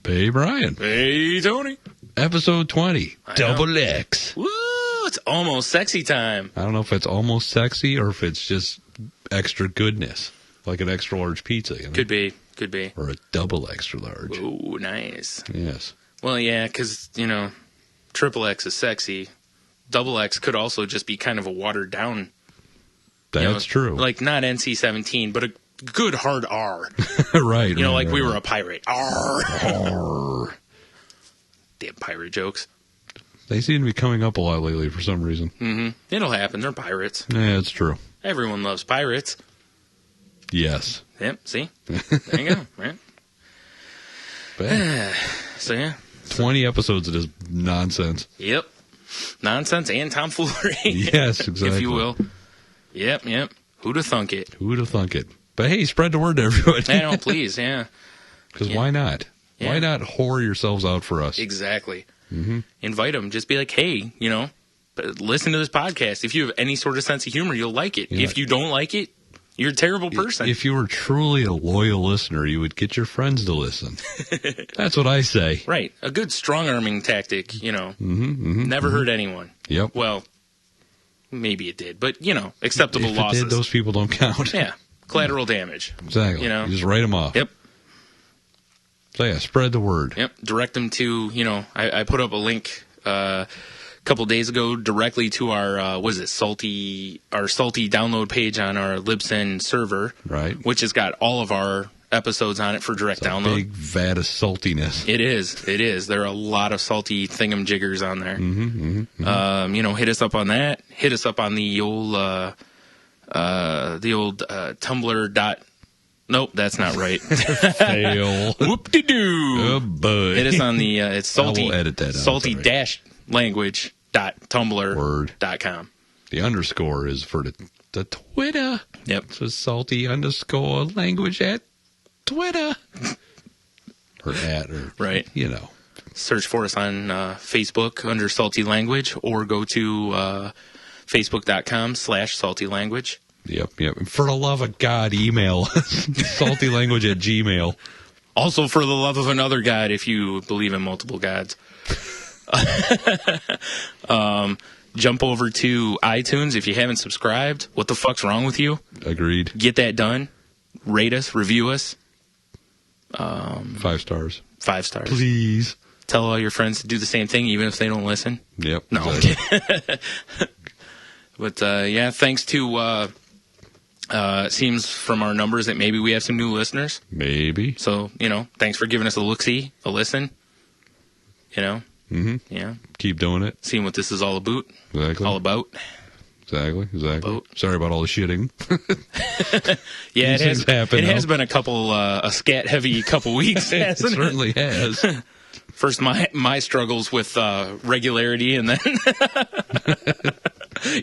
Hey, Brian. Hey, Tony. Episode 20. Double X. Woo! It's almost sexy time. I don't know if it's almost sexy or if it's just extra goodness, like an extra large pizza. You know? Could be. Or a double extra large. Ooh, nice. Yes. Well, yeah, because, triple X is sexy. Double X could also just be kind of a watered down. That's true. Like not NC-17, but a good hard R. Right. Like we were a pirate. R. R. Damn pirate jokes. They seem to be coming up a lot lately for some reason. Mm-hmm. It'll happen. They're pirates. Yeah, it's true. Everyone loves pirates. Yes. Yep, see? There you go, right? So, yeah. 20 episodes of this nonsense. Yep. Nonsense and tomfoolery. Yes, exactly. If you will. Yep. Who'd have thunk it? Who'd have thunk it? But hey, spread the word to everybody. I know, please, yeah. Because why not? Yeah. Why not whore yourselves out for us? Exactly. Mm-hmm. Invite them. Just be like, hey, listen to this podcast. If you have any sort of sense of humor, you'll like it. If you don't like it, you're a terrible person. If you were truly a loyal listener, you would get your friends to listen. That's what I say. Right. A good strong-arming tactic, never hurt anyone. Yep. Well, maybe it did, but, acceptable if losses. It did, those people don't count. Yeah. Collateral damage. Exactly. You just write them off. Yep. So, yeah, spread the word. Yep. Direct them to, I put up a link a couple days ago directly to our, salty download page on our Libsyn server. Right. Which has got all of our episodes on it for direct download. A big vat of saltiness. It is. There are a lot of salty thingamjiggers on there. Hit us up on that. Hit us up on the old Tumblr. Nope, that's not right. Fail. Whoop-de-doo. Oh, boy. It is on the, it's salty, I will edit that out. salty-language.tumblr.com. The underscore is for the Twitter. Yep. So salty_language at Twitter. Or at, or, right. Search for us on Facebook under Salty Language or go to facebook.com/salty language. Yep. And for the love of God, email saltylanguage at Gmail. Also, for the love of another God, if you believe in multiple gods. Jump over to iTunes if you haven't subscribed. What the fuck's wrong with you? Agreed. Get that done. Rate us, review us. 5 stars. 5 stars. Please. Tell all your friends to do the same thing, even if they don't listen. Yep. No. Exactly. But, thanks to... seems from our numbers that maybe we have some new listeners. Maybe. So, thanks for giving us a look-see, a listen. Mm-hmm. Yeah. Keep doing it. Seeing what this is all about. Exactly. All about. Exactly. Boat. Sorry about all the shitting. Yeah, it has been a couple, a scat-heavy couple weeks, hasn't it? Certainly has. First, my struggles with regularity, and then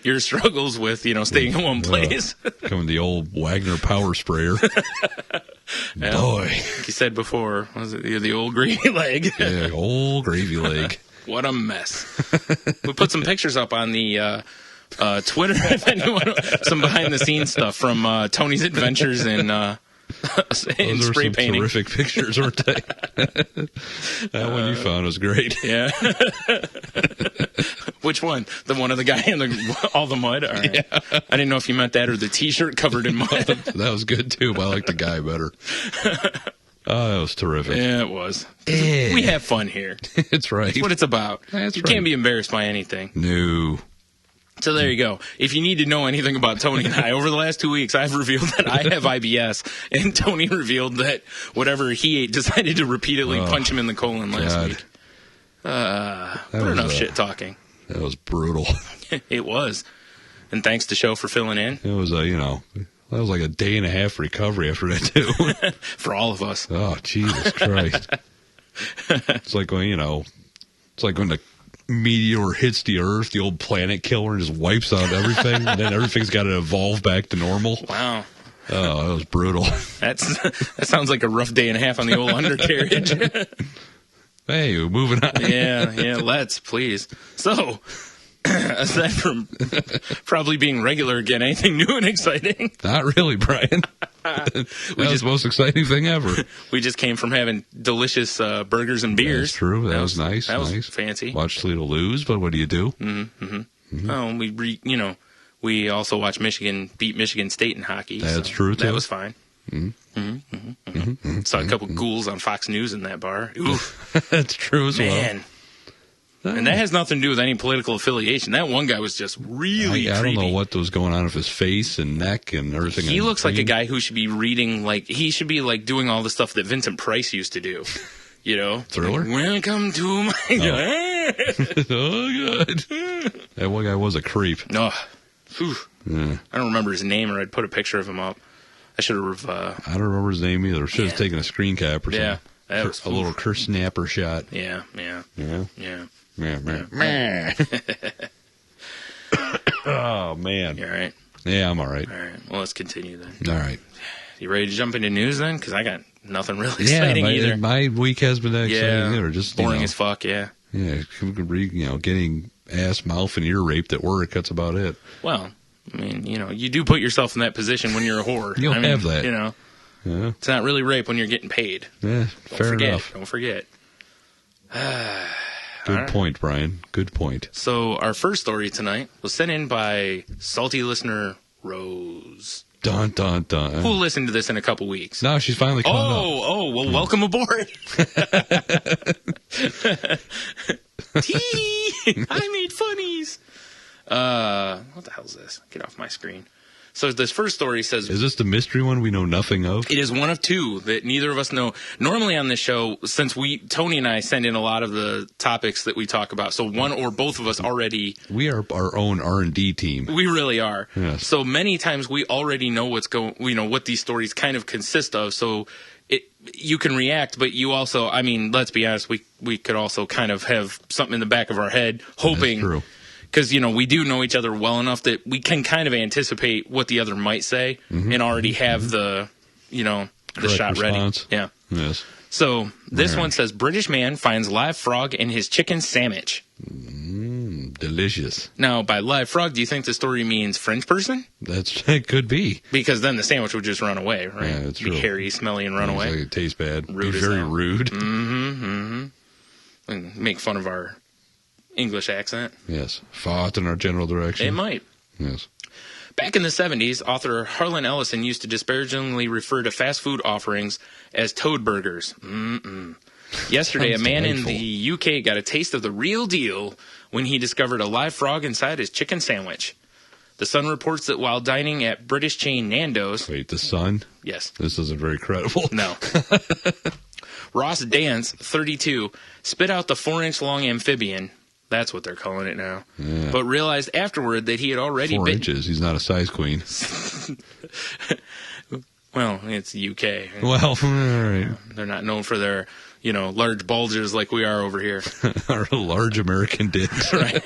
your struggles with, staying in one place. Coming the old Wagner power sprayer. Yeah. Boy. Like you said before, was it the old gravy leg? Yeah, old gravy leg. What a mess. We put some pictures up on the Twitter, if anyone, some behind-the-scenes stuff from Tony's adventures in spray painting. Terrific pictures, weren't they? That one you found was great. Yeah. Which one? The one of the guy in all the mud? All right. Yeah. I didn't know if you meant that or the T-shirt covered in mud. That was good, too, but I like the guy better. Oh, that was terrific. Yeah, it was. We have fun here. It's right. That's what it's about. You can't be embarrassed by anything. No. So there you go. If you need to know anything about Tony and I, over the last 2 weeks, I've revealed that I have IBS, and Tony revealed that whatever he ate decided to repeatedly punch him in the colon last week. What enough shit talking. That was brutal. It was. And thanks to Show for filling in. It was that was like a day and a half recovery after that, too. For all of us. Oh, Jesus Christ. It's like when, the meteor hits the Earth, the old planet killer, and just wipes out everything, and then everything's got to evolve back to normal. Wow. Oh, that was brutal. That sounds like a rough day and a half on the old undercarriage. Hey, moving on. Yeah, let's, please. So, aside from probably being regular again, anything new and exciting? Not really, Brian. That was the most exciting thing ever. We just came from having delicious burgers and beers. That's true. That was nice. That nice. was fancy. Watched Toledo lose, but what do you do? Oh, we also watched Michigan beat Michigan State in hockey. That's true, too. That was fine. Saw a couple ghouls on Fox News in that bar. Oof. That's true as well. Man. And that has nothing to do with any political affiliation. That one guy was just really creepy. I don't know what was going on with his face and neck and everything. He looks like a guy who should be reading, he should be doing all the stuff that Vincent Price used to do. You know? Thriller? Welcome to my... Oh, God. That one guy was a creep. No. Yeah. I don't remember his name, or I'd put a picture of him up. I should have... I don't remember his name either. Should have taken a screen cap or something. Yeah. That was a little curse snapper shot. Yeah. Oh, man. You all right? Yeah, I'm all right. All right. Well, let's continue then. All right. You ready to jump into news then? Because I got nothing really exciting either. My week has been exciting either. Just boring as fuck, yeah. Yeah, getting ass, mouth, and ear raped at work. That's about it. Well, I mean, you do put yourself in that position when you're a whore. You don't have that. Yeah. It's not really rape when you're getting paid. Yeah, fair enough. Don't forget. Good point, Brian. Good point. So our first story tonight was sent in by salty listener Rose. Dun, dun, dun. Who'll listen to this in a couple weeks. No, she's finally caught up. Well, welcome aboard. I made funnies. What the hell is this? Get off my screen. So this first story says... Is this the mystery one we know nothing of? It is one of two that neither of us know. Normally on this show, since Tony and I send in a lot of the topics that we talk about, so one or both of us already... We are our own R&D team. We really are. Yes. So many times we already know what these stories kind of consist of, so you can react, but you also, let's be honest, we could also kind of have something in the back of our head, hoping... That's true. Because, we do know each other well enough that we can kind of anticipate what the other might say and already have the Correct shot response. ready. Yeah. Yes. So this one says, British man finds live frog in his chicken sandwich. Delicious. Now, by live frog, do you think the story means French person? It could be. Because then the sandwich would just run away, right? Yeah, that's Be true. hairy, smelly, and run away. Like it tastes bad. Rude be as very hell. rude. And make fun of our English accent. Yes. Fought in our general direction. It might. Yes. Back in the 70s, author Harlan Ellison used to disparagingly refer to fast food offerings as toad burgers. Yesterday, a man in the UK got a taste of the real deal when he discovered a live frog inside his chicken sandwich. The Sun reports that while dining at British chain Nando's... Wait, the Sun? Yes. This isn't very credible. No. Ross Dance, 32, spit out the 4-inch-long amphibian... That's what they're calling it now. Yeah. But realized afterward that he had already 4 inches. He's not a size queen. Well, it's the UK. Well, all right. They're not known for their, large bulges like we are over here. Our large American dicks. Right.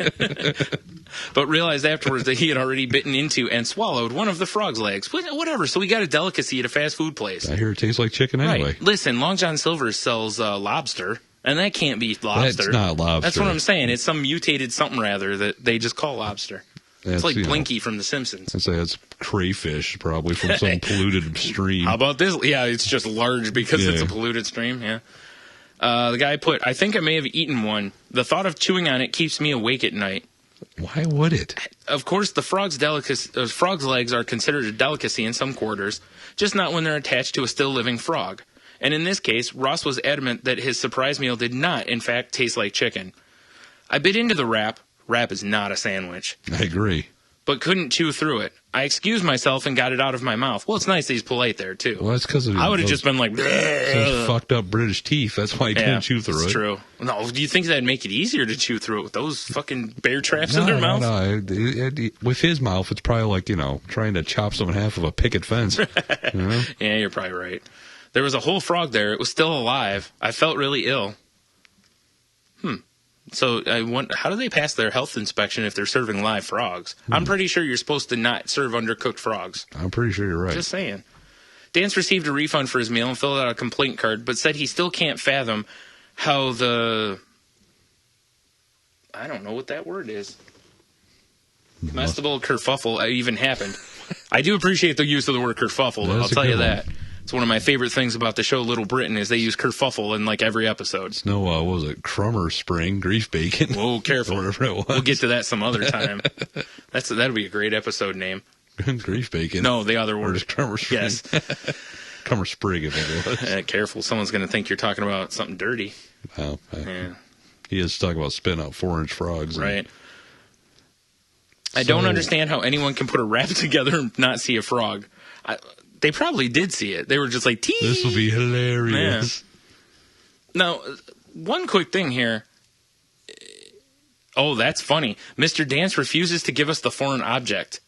But realized afterwards that he had already bitten into and swallowed one of the frog's legs. Whatever. So we got a delicacy at a fast food place. I hear it tastes like chicken anyway. Right. Listen, Long John Silver's sells lobster. And that can't be lobster. That's not lobster. That's what I'm saying. It's some mutated something rather that they just call lobster. It's like Blinky from The Simpsons. I'd say it's crayfish, probably from some polluted stream. How about this? Yeah, it's just large because it's a polluted stream. Yeah. The guy put, I think I may have eaten one. The thought of chewing on it keeps me awake at night. Why would it? Of course, the frog's legs are considered a delicacy in some quarters, just not when they're attached to a still living frog. And in this case, Ross was adamant that his surprise meal did not, in fact, taste like chicken. I bit into the wrap. Wrap is not a sandwich. I agree. But couldn't chew through it. I excused myself and got it out of my mouth. Well, it's nice that he's polite there, too. Well, that's because I would have just been like... Those fucked up British teeth. That's why he couldn't chew through it. That's true. No, do you think that'd make it easier to chew through it with those fucking bear traps in their mouth? No. With his mouth, it's probably like, trying to chop someone in half of a picket fence. Yeah, you're probably right. There was a whole frog there. It was still alive. I felt really ill. So I wonder, how do they pass their health inspection if they're serving live frogs? I'm pretty sure you're supposed to not serve undercooked frogs. I'm pretty sure you're right. Just saying. Dance received a refund for his meal and filled out a complaint card, but said he still can't fathom how I don't know what that word is. Comestible kerfuffle even happened. I do appreciate the use of the word kerfuffle, though. I'll tell you that. It's one of my favorite things about the show Little Britain is they use kerfuffle in like every episode. It's no, what was it? Crummer Spring Grief Bacon. Whoa, careful. Whatever it was. We'll get to that some other time. That'll be a great episode name. Grief Bacon. No, the other word. Or just Crummer Spring. Yes. Crummer Sprig, I think it was. Careful. Someone's going to think you're talking about something dirty. Oh, yeah. He is talking about spitting out 4-inch frogs. Right. I don't understand how anyone can put a rap together and not see a frog. They probably did see it. They were just like, tee! This will be hilarious. Yeah. Now, one quick thing here. Oh, that's funny. Mr. Dance refuses to give us the foreign object.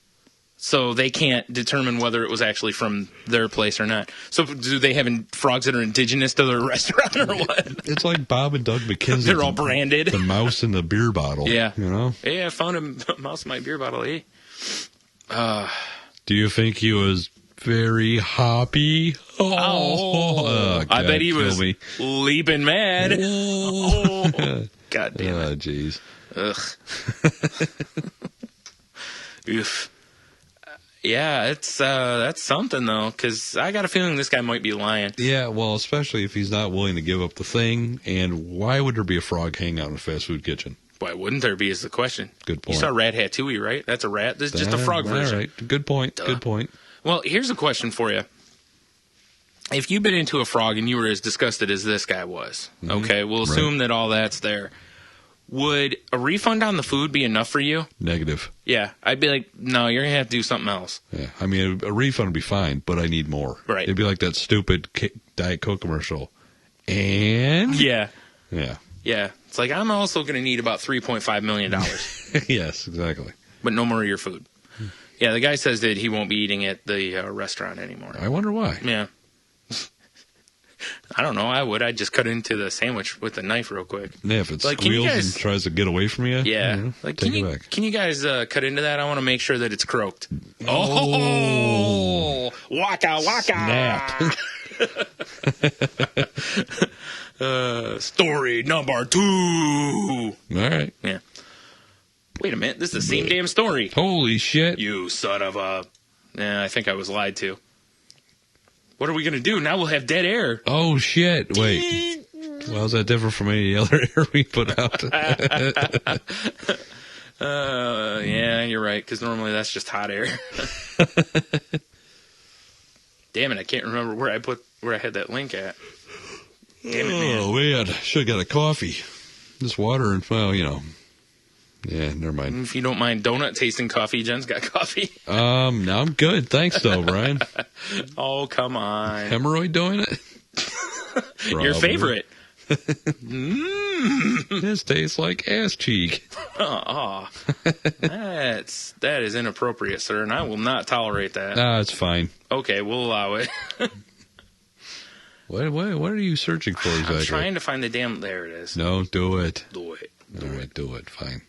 So they can't determine whether it was actually from their place or not. So do they have frogs that are indigenous to their restaurant or what? It's like Bob and Doug McKenzie. They're all branded. The mouse in the beer bottle. Yeah. You know? Hey, I found a mouse in my beer bottle, eh? Do you think he was very happy? Oh, I bet he was leaping mad. Oh. God damn it. Oh, jeez. Ugh. Oof. Yeah, that's something, though, because I got a feeling this guy might be lying. Yeah, well, especially if he's not willing to give up the thing. And why would there be a frog hanging out in a fast food kitchen? Why wouldn't there be is the question. Good point. You saw Ratatouille, right? That's a rat. This is just a frog version. All right. Good point. Duh. Good point. Well, here's a question for you. If you bit into a frog and you were as disgusted as this guy was, okay, we'll assume that all that's there. Would a refund on the food be enough for you? Negative. Yeah. I'd be like, no, you're going to have to do something else. Yeah. I mean, a refund would be fine, but I need more. Right. It'd be like that stupid Diet Coke commercial. And? Yeah. Yeah. Yeah. It's like, I'm also going to need about $3.5 million. Yes, exactly. But no more of your food. Yeah, the guy says that he won't be eating at the restaurant anymore. I wonder why. Yeah. I don't know. I would. I'd just cut into the sandwich with a knife real quick. Yeah, if it like, squeals and tries to get away from you. Yeah. You know, like, take it back. Can you guys cut into that? I want to make sure that it's croaked. Oh! Waka waka! Snap. Story number 2. All right. Yeah. Wait a minute. This is the same damn story. Holy shit. You son of a... Yeah, I think I was lied to. What are we going to do? Now we'll have dead air. Oh, shit. Wait. Well, is that different from any other air we put out? Yeah, you're right, because normally that's just hot air. Damn it, I can't remember where I had that link at. Damn it, man. Oh, man. Should have got a coffee. This water and, well, you know. Yeah, never mind. If you don't mind donut tasting coffee, Jen's got coffee. No, I'm good. Thanks, though, Brian. Oh, come on. Hemorrhoid doing it? Your favorite. This tastes like ass cheek. Oh, that is inappropriate, sir, and I will not tolerate that. Nah, it's fine. Okay, we'll allow it. What are you searching for exactly? I'm trying to find the damn... There it is. No, do it. Do it. All right, do it. Fine.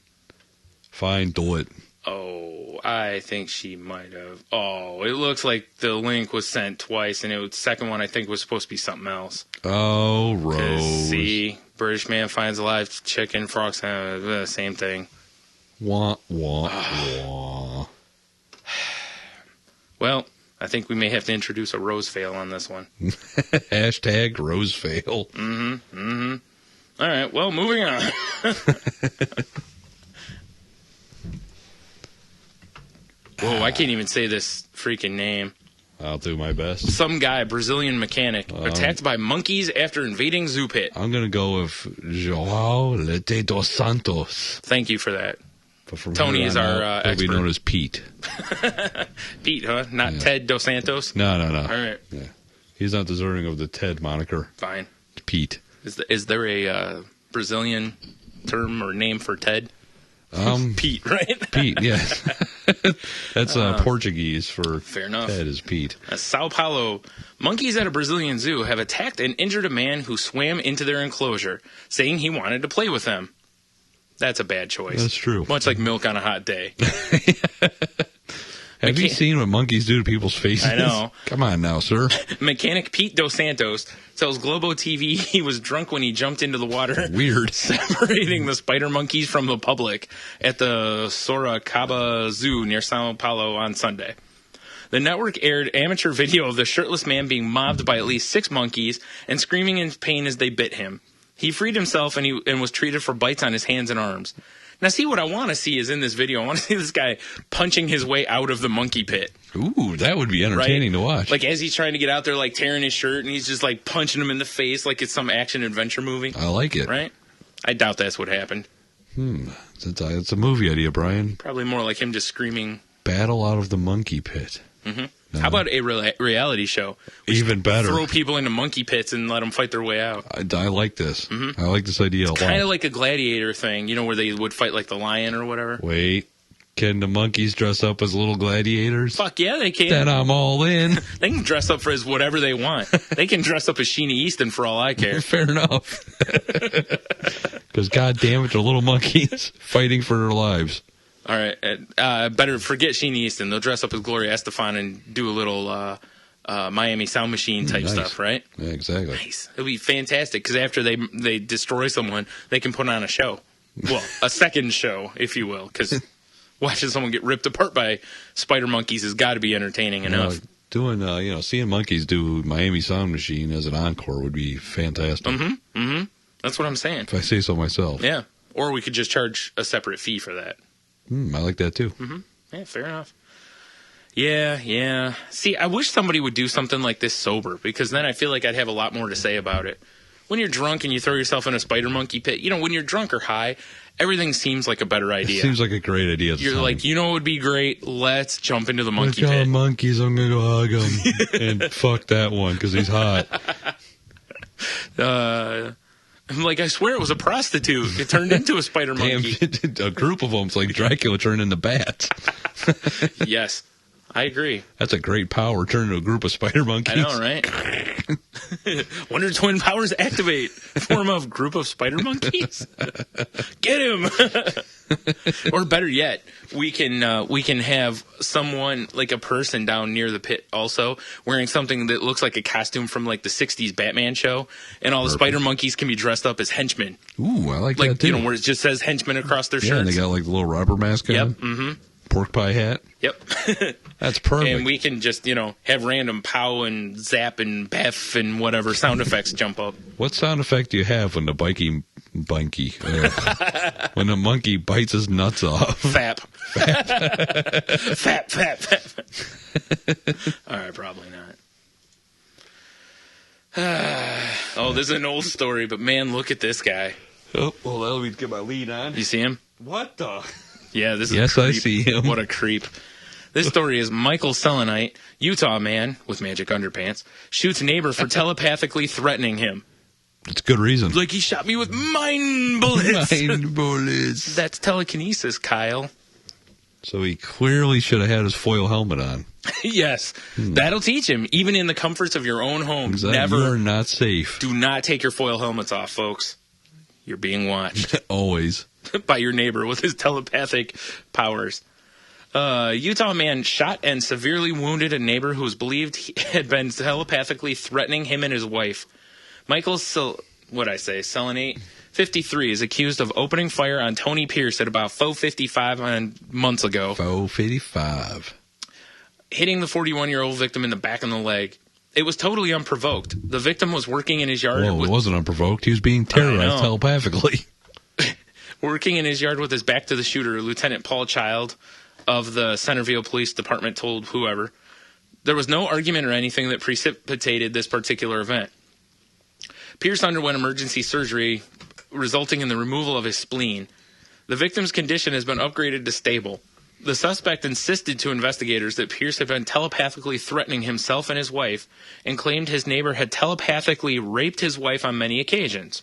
Fine, do it. Oh, I think she might have. Oh, it looks like the link was sent twice, and the second one I think was supposed to be something else. Oh, Rose. See, British man finds a live chicken, frog sandwich, same thing. Wah, wah, wah. Well, I think we may have to introduce a Rose fail on this one. Hashtag Rose fail. Mm-hmm. All right, well, moving on. Whoa, I can't even say this freaking name. I'll do my best. Some guy, Brazilian mechanic, attacked by monkeys after invading zoo pit. I'm going to go with João Lete dos Santos. Thank you for that. But from Tony is our expert. He'll be known as Pete. Pete, huh? Not Ted Dos Santos? No. All right. Yeah. He's not deserving of the Ted moniker. Fine. Pete. Is there a Brazilian term or name for Ted? Pete, right? Pete, yes. That's Portuguese for fair enough. Ted is Pete. Sao Paulo. Monkeys at a Brazilian zoo have attacked and injured a man who swam into their enclosure, saying he wanted to play with them. That's a bad choice. That's true. Much like milk on a hot day. Have you seen what monkeys do to people's faces? I know. Come on now, sir. Mechanic Pete Dos Santos tells Globo TV he was drunk when he jumped into the water. Weird. Separating the spider monkeys from the public at the Sorocaba Zoo near Sao Paulo on Sunday. The network aired amateur video of the shirtless man being mobbed by at least 6 monkeys and screaming in pain as they bit him. He freed himself and was treated for bites on his hands and arms. Now, see, what I want to see is in this video, I want to see this guy punching his way out of the monkey pit. Ooh, that would be entertaining to watch. Like, as he's trying to get out there, like, tearing his shirt, and he's just, like, punching him in the face like it's some action-adventure movie. I like it. Right? I doubt that's what happened. It's a movie idea, Brian. Probably more like him just screaming. Battle out of the monkey pit. Mm-hmm. No. How about a reality show? Even better. Throw people into monkey pits and let them fight their way out. I like this. Mm-hmm. I like this idea a lot. Kind of like a gladiator thing, you know, where they would fight like the lion or whatever. Wait, can the monkeys dress up as little gladiators? Fuck yeah, they can. Then I'm all in. They can dress up as whatever they want. They can dress up as Sheena Easton for all I care. Fair enough. Because God damn it, they're little monkeys fighting for their lives. All right, better forget Sheena Easton. They'll dress up as Gloria Estefan and do a little Miami Sound Machine type stuff, right? Yeah, exactly. Nice. It'll be fantastic because after they destroy someone, they can put on a show. Well, a second show, if you will, because watching someone get ripped apart by spider monkeys has got to be entertaining enough. Seeing monkeys do Miami Sound Machine as an encore would be fantastic. Mm-hmm. Mm-hmm. That's what I'm saying. If I say so myself. Yeah. Or we could just charge a separate fee for that. I like that too. Mm-hmm. Yeah, fair enough. Yeah. See, I wish somebody would do something like this sober, because then I feel like I'd have a lot more to say about it. When you're drunk and you throw yourself in a spider monkey pit, you know, when you're drunk or high, everything seems like a better idea. It seems like a great idea. You're like, you know what would be great? Let's jump into the monkey pit. Pit. Monkeys, I'm going to go hug him. And fuck that one, because he's hot. I'm like, I swear it was a prostitute. It turned into a spider monkey. Damn, a group of them. It's like Dracula turned into bats. Yes, I agree. That's a great power, turn into a group of spider monkeys. I know, right? Wonder Twin powers activate. Form of group of spider monkeys. Get him! Or better yet, we can have someone, like a person down near the pit also, wearing something that looks like a costume from like the 60s Batman show, and all the spider monkeys can be dressed up as henchmen. Ooh, I like that too. You know, where it just says henchmen across their shirts. Yeah, and they got like the little rubber mask on. Yep, mm-hmm. Pork pie hat. Yep. That's perfect. And we can just, have random pow and zap and baff and whatever sound effects jump up. What sound effect do you have when the when the monkey bites his nuts off? Fap. Fap. All right, probably not. This is an old story, but man, look at this guy. Oh, well, let me get my lead on. You see him? What the? Yeah, this is Yes, a creep. I see him. What a creep. This story is Michael Selenite, Utah man with magic underpants, shoots neighbor for telepathically threatening him. It's a good reason. Like he shot me with mind bullets. Mind bullets. That's telekinesis, Kyle. So he clearly should have had his foil helmet on. Yes. That'll teach him, even in the comforts of your own home. Exactly. You're not safe. Do not take your foil helmets off, folks. You're being watched. Always. By your neighbor with his telepathic powers. Utah man shot and severely wounded a neighbor who was believed he had been telepathically threatening him and his wife. Michael Selenate, 53, is accused of opening fire on Tony Pierce at about 4:55 months ago. 4:55. Hitting the 41-year-old victim in the back of the leg. It was totally unprovoked. The victim was working in his yard. Well, it wasn't unprovoked. He was being terrorized telepathically. Working in his yard with his back to the shooter, Lieutenant Paul Child of the Centerville Police Department told whoever. There was no argument or anything that precipitated this particular event. Pierce underwent emergency surgery, resulting in the removal of his spleen. The victim's condition has been upgraded to stable. The suspect insisted to investigators that Pierce had been telepathically threatening himself and his wife, and claimed his neighbor had telepathically raped his wife on many occasions.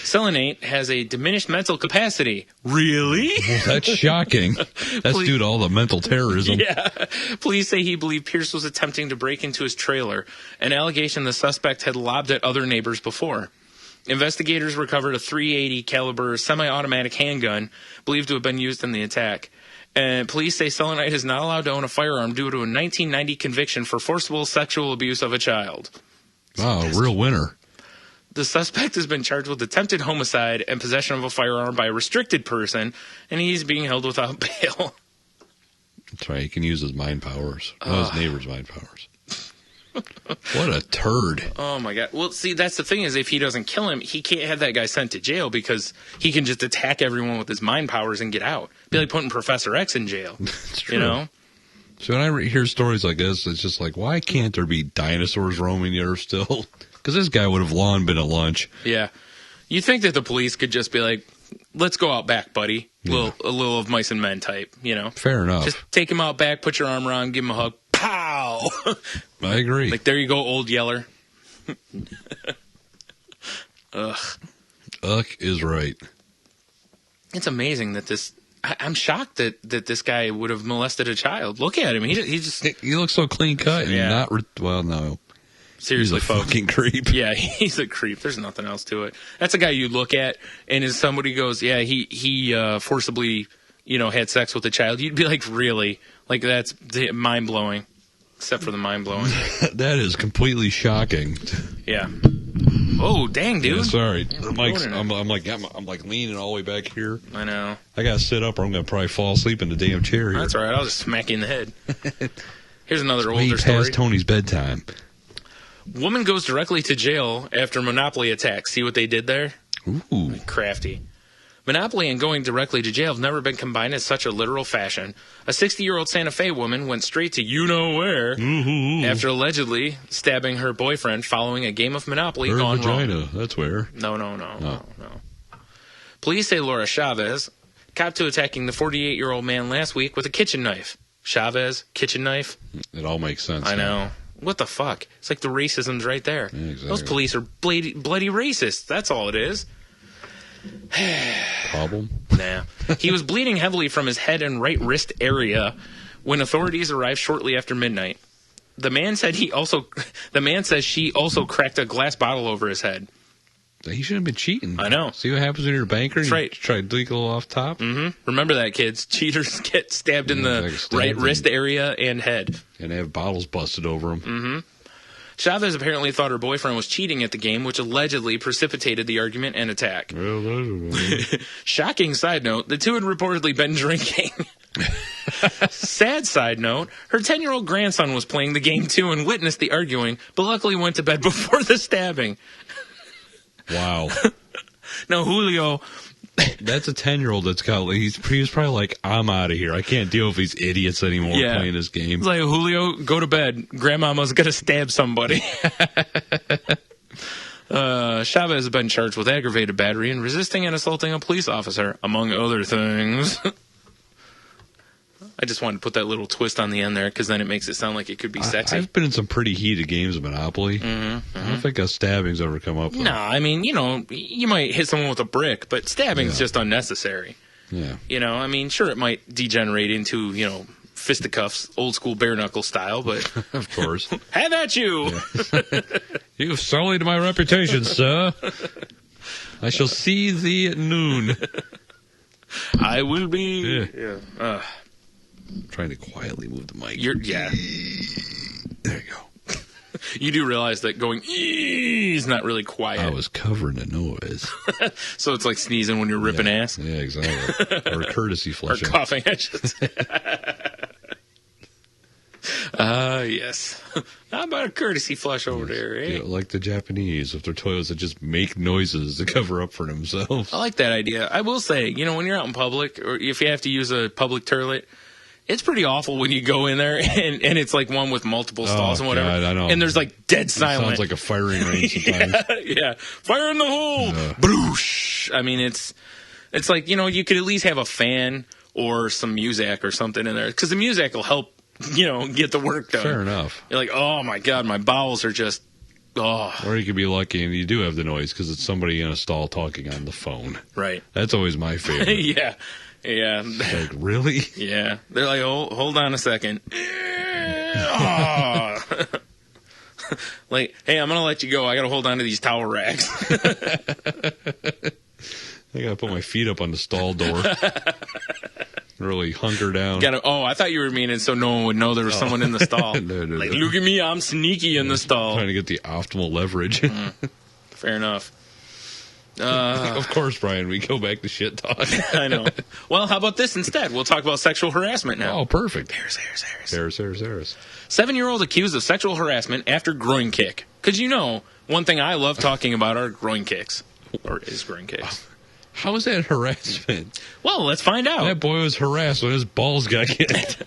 Selenate has a diminished mental capacity. Really? Well, that's shocking. That's due to all the mental terrorism. Yeah. Police say he believed Pierce was attempting to break into his trailer, an allegation the suspect had lobbed at other neighbors before. Investigators recovered a .380 caliber semi-automatic handgun believed to have been used in the attack. And police say Selenite is not allowed to own a firearm due to a 1990 conviction for forcible sexual abuse of a child. Wow, real winner. The suspect has been charged with attempted homicide and possession of a firearm by a restricted person, and he's being held without bail. That's right. He can use his mind powers. His neighbor's mind powers. What a turd. Oh, my God. Well, see, that's the thing is if he doesn't kill him, he can't have that guy sent to jail because he can just attack everyone with his mind powers and get out. Be like putting Professor X in jail. It's true. You know? So when I hear stories like this, it's just like, why can't there be dinosaurs roaming the earth still? Because this guy would have long been at lunch. Yeah. You think that the police could just be like, let's go out back, buddy. A little of mice and men type, you know? Fair enough. Just take him out back, put your arm around, give him a hug. Pow! I agree. Like, there you go, old yeller. Ugh. Ugh is right. It's amazing that this... I'm shocked that this guy would have molested a child. Look at him. He just... He looks so clean cut and not... well, no. Seriously, he's a fucking creep. Yeah, he's a creep. There's nothing else to it. That's a guy you look at, and as somebody goes, yeah, he forcibly, had sex with a child, you'd be like, really? Like, that's mind-blowing. Except for the mind-blowing. That is completely shocking. Yeah. Oh, dang, dude. Yeah, sorry. I'm like leaning all the way back here. I know. I got to sit up or I'm going to probably fall asleep in the damn chair here. That's all right. I'll just smack you in the head. Here's another older past story. Tony's bedtime. Woman goes directly to jail after Monopoly attack. See what they did there? Ooh. Crafty. Monopoly and going directly to jail have never been combined in such a literal fashion. A 60-year-old Santa Fe woman went straight to you-know-where after allegedly stabbing her boyfriend following a game of Monopoly gone vagina. wrong. That's where. No. Police say Laura Chavez copped to attacking the 48-year-old man last week with a kitchen knife. Chavez, kitchen knife. It all makes sense. I know. What the fuck? It's like the racism's right there. Yeah, exactly. Those police are bloody racist. That's all it is. Problem? Nah. He was bleeding heavily from his head and right wrist area when authorities arrived shortly after midnight. The man said she also cracked a glass bottle over his head. He shouldn't have been cheating. I know. See what happens when you're a banker? That's right. Try to dig a little off top? Mm-hmm. Remember that, kids. Cheaters get stabbed in the right wrist area and head. And they have bottles busted over them. Mm-hmm. Chavez apparently thought her boyfriend was cheating at the game, which allegedly precipitated the argument and attack. Shocking side note, the two had reportedly been drinking. Sad side note, her 10-year-old grandson was playing the game too and witnessed the arguing, but luckily went to bed before the stabbing. Wow. Now, Julio... That's a 10-year-old that's got... he was probably like, I'm out of here. I can't deal with these idiots anymore playing this game. It's like, Julio, go to bed. Grandmama's going to stab somebody. Chavez has been charged with aggravated battery and resisting and assaulting a police officer, among other things. I just wanted to put that little twist on the end there because then it makes it sound like it could be sexy. I've been in some pretty heated games of Monopoly. I don't think a stabbing's ever come up. No, I mean, you might hit someone with a brick, but stabbing's just unnecessary. Yeah. I mean, sure, it might degenerate into, fisticuffs, old school bare knuckle style, but... Of course. Have at you! Yeah. You've sullied my reputation, sir. I shall see thee at noon. I will be... Yeah. I'm trying to quietly move the mic. Yeah. There you go. You do realize that going is not really quiet. I was covering the noise. So it's like sneezing when you're ripping ass? Yeah, exactly. Or courtesy flushing. Or coughing, I should say. Yes. How about a courtesy flush over there, eh? Yeah, like the Japanese with their toilets that just make noises to cover up for themselves. I like that idea. I will say, when you're out in public, or if you have to use a public toilet, it's pretty awful when you go in there and it's like one with multiple stalls and whatever. God, I know. And there's like dead silent. It sounds like a firing range sometimes. Yeah. Fire in the hole. Broosh. I mean, it's like, you could at least have a fan or some music or something in there because the music will help, get the work done. Fair enough. You're like, oh my God, my bowels are just, oh. Or you could be lucky and you do have the noise because it's somebody in a stall talking on the phone. Right. That's always my favorite. Yeah. Yeah. Like, really? Yeah. They're like, oh, hold on a second. Like, hey, I'm going to let you go. I got to hold on to these towel racks. I got to put my feet up on the stall door. Really hunker down. I thought you were meaning so no one would know there was someone in the stall. No. Look at me, I'm sneaky in the stall. Trying to get the optimal leverage. Fair enough. Of course, Brian, we go back to shit talk. I know. Well, how about this instead? We'll talk about sexual harassment now. Oh, perfect. Harris. 7-year-old accused of sexual harassment after groin kick. Because one thing I love talking about are groin kicks. Or is groin kicks. How is that harassment? Well, let's find out. That boy was harassed when his balls got kicked.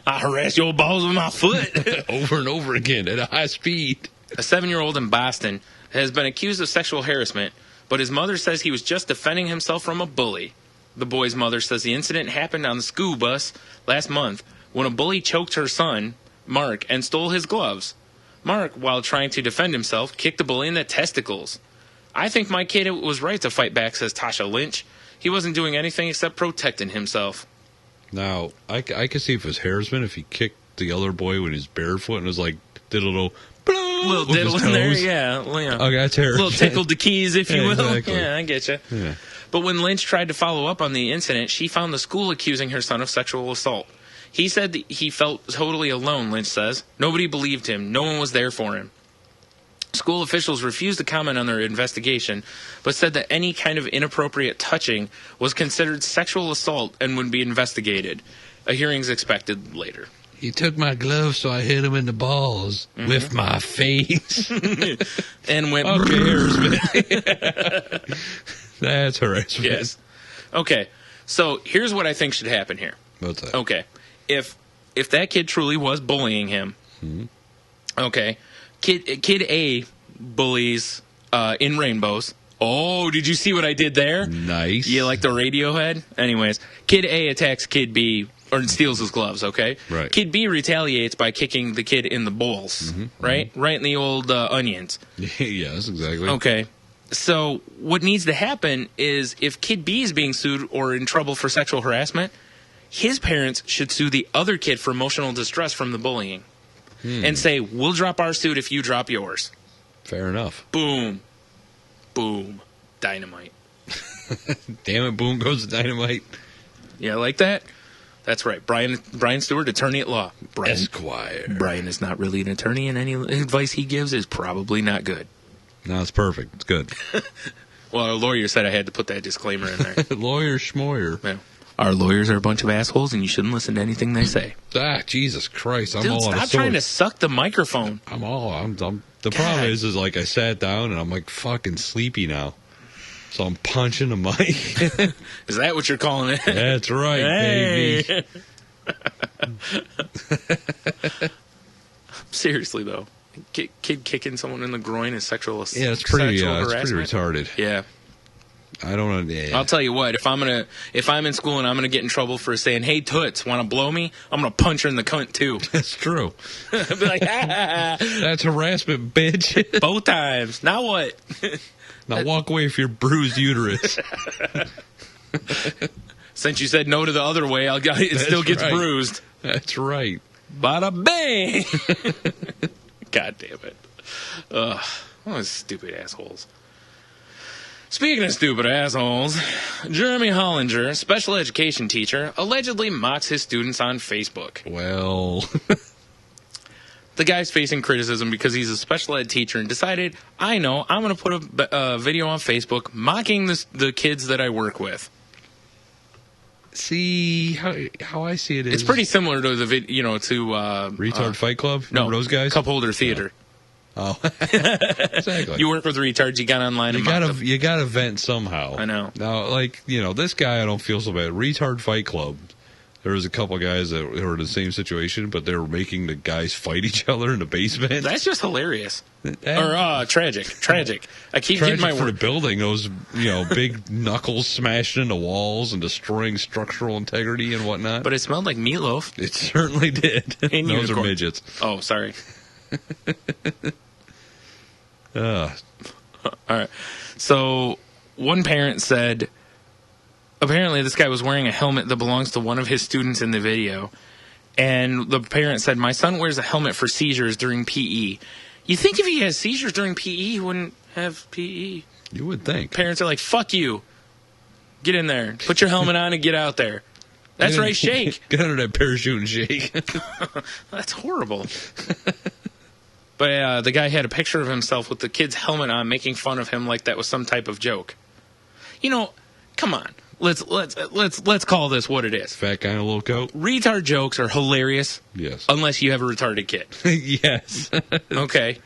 I harassed your balls with my foot. Over and over again at a high speed. A 7-year-old in Boston has been accused of sexual harassment, but his mother says he was just defending himself from a bully. The boy's mother says the incident happened on the school bus last month when a bully choked her son, Mark, and stole his gloves. Mark, while trying to defend himself, kicked the bully in the testicles. I think my kid was right to fight back, says Tasha Lynch. He wasn't doing anything except protecting himself. Now, I could see if it was harassment, if he kicked the other boy when he's barefoot and was like, did a little diddle in there, yeah. Okay, that's harassment. Little tickled the keys, if you will. Exactly. Yeah, I get you. Yeah. But when Lynch tried to follow up on the incident, she found the school accusing her son of sexual assault. He said that he felt totally alone, Lynch says. Nobody believed him. No one was there for him. School officials refused to comment on their investigation, but said that any kind of inappropriate touching was considered sexual assault and would be investigated. A hearing is expected later. He took my gloves, so I hit him in the balls with my face. And went... Okay, harassment. That's harassment. Yes. Okay, so here's what I think should happen here. What's that? Okay, if that kid truly was bullying him, okay, Kid A bullies in rainbows. Oh, did you see what I did there? Nice. You like the Radiohead? Anyways, Kid A attacks Kid B or steals his gloves, okay? Right. Kid B retaliates by kicking the kid in the balls, right? Right in the old onions. Yes, exactly. Okay. So what needs to happen is if Kid B is being sued or in trouble for sexual harassment, his parents should sue the other kid for emotional distress from the bullying. And say, we'll drop our suit if you drop yours. Fair enough. Boom. Boom. Dynamite. Damn it, boom goes the dynamite. Yeah, like that? That's right. Brian Stewart, attorney at law. Esquire. Brian is not really an attorney, and any advice he gives is probably not good. No, it's perfect. It's good. Well, a lawyer said I had to put that disclaimer in there. Lawyer schmoyer. Yeah. Our lawyers are a bunch of assholes, and you shouldn't listen to anything they say. Ah, Jesus Christ! I'm Dude, all out of stop trying to suck the microphone. I'm the problem is like I sat down and I'm like fucking sleepy now, so I'm punching the mic. Is that what you're calling it? That's right, baby. Seriously though, kid kicking someone in the groin is sexual assault. Yeah, it's pretty retarded. Yeah. I don't know. Yeah. I'll tell you what. If I'm in school and I'm gonna get in trouble for saying, "Hey Toots, want to blow me?" I'm gonna punch her in the cunt too. That's true. Be like, that's harassment, bitch. Both times. Now what? Now walk away with your bruised uterus. Since you said no to the other way, it still gets bruised. That's right. Bada bang. God damn it. Ugh. Those stupid assholes. Speaking of stupid assholes, Jeremy Hollinger, special education teacher, allegedly mocks his students on Facebook. Well, the guy's facing criticism because he's a special ed teacher and decided, I'm going to put a video on Facebook mocking the kids that I work with. See, how I see it is... It's pretty similar to the video, to... Retard Fight Club? No, those guys? Cup Holder Theater. Oh, exactly. You work with retards. You got online. You gotta vent somehow. I know. Now, this guy, I don't feel so bad. Retard Fight Club. There was a couple guys that were in the same situation, but they were making the guys fight each other in the basement. That's just hilarious. Or tragic. I keep getting my for word. The building. Those big knuckles smashing into walls and destroying structural integrity and whatnot. But it smelled like meatloaf. It certainly did. Those are midgets. Oh, sorry. All right. So one parent said, apparently this guy was wearing a helmet that belongs to one of his students in the video. And the parent said, my son wears a helmet for seizures during PE. You think if he has seizures during PE, he wouldn't have PE? You would think. Parents are like, fuck you. Get in there. Put your helmet on and get out there. That's right, shake. Get under that parachute and shake. That's horrible. But the guy had a picture of himself with the kid's helmet on, making fun of him like that was some type of joke. You know, come on. Let's call this what it is. Fat guy in a little coat. Retard jokes are hilarious. Yes. Unless you have a retarded kid. Yes. Okay.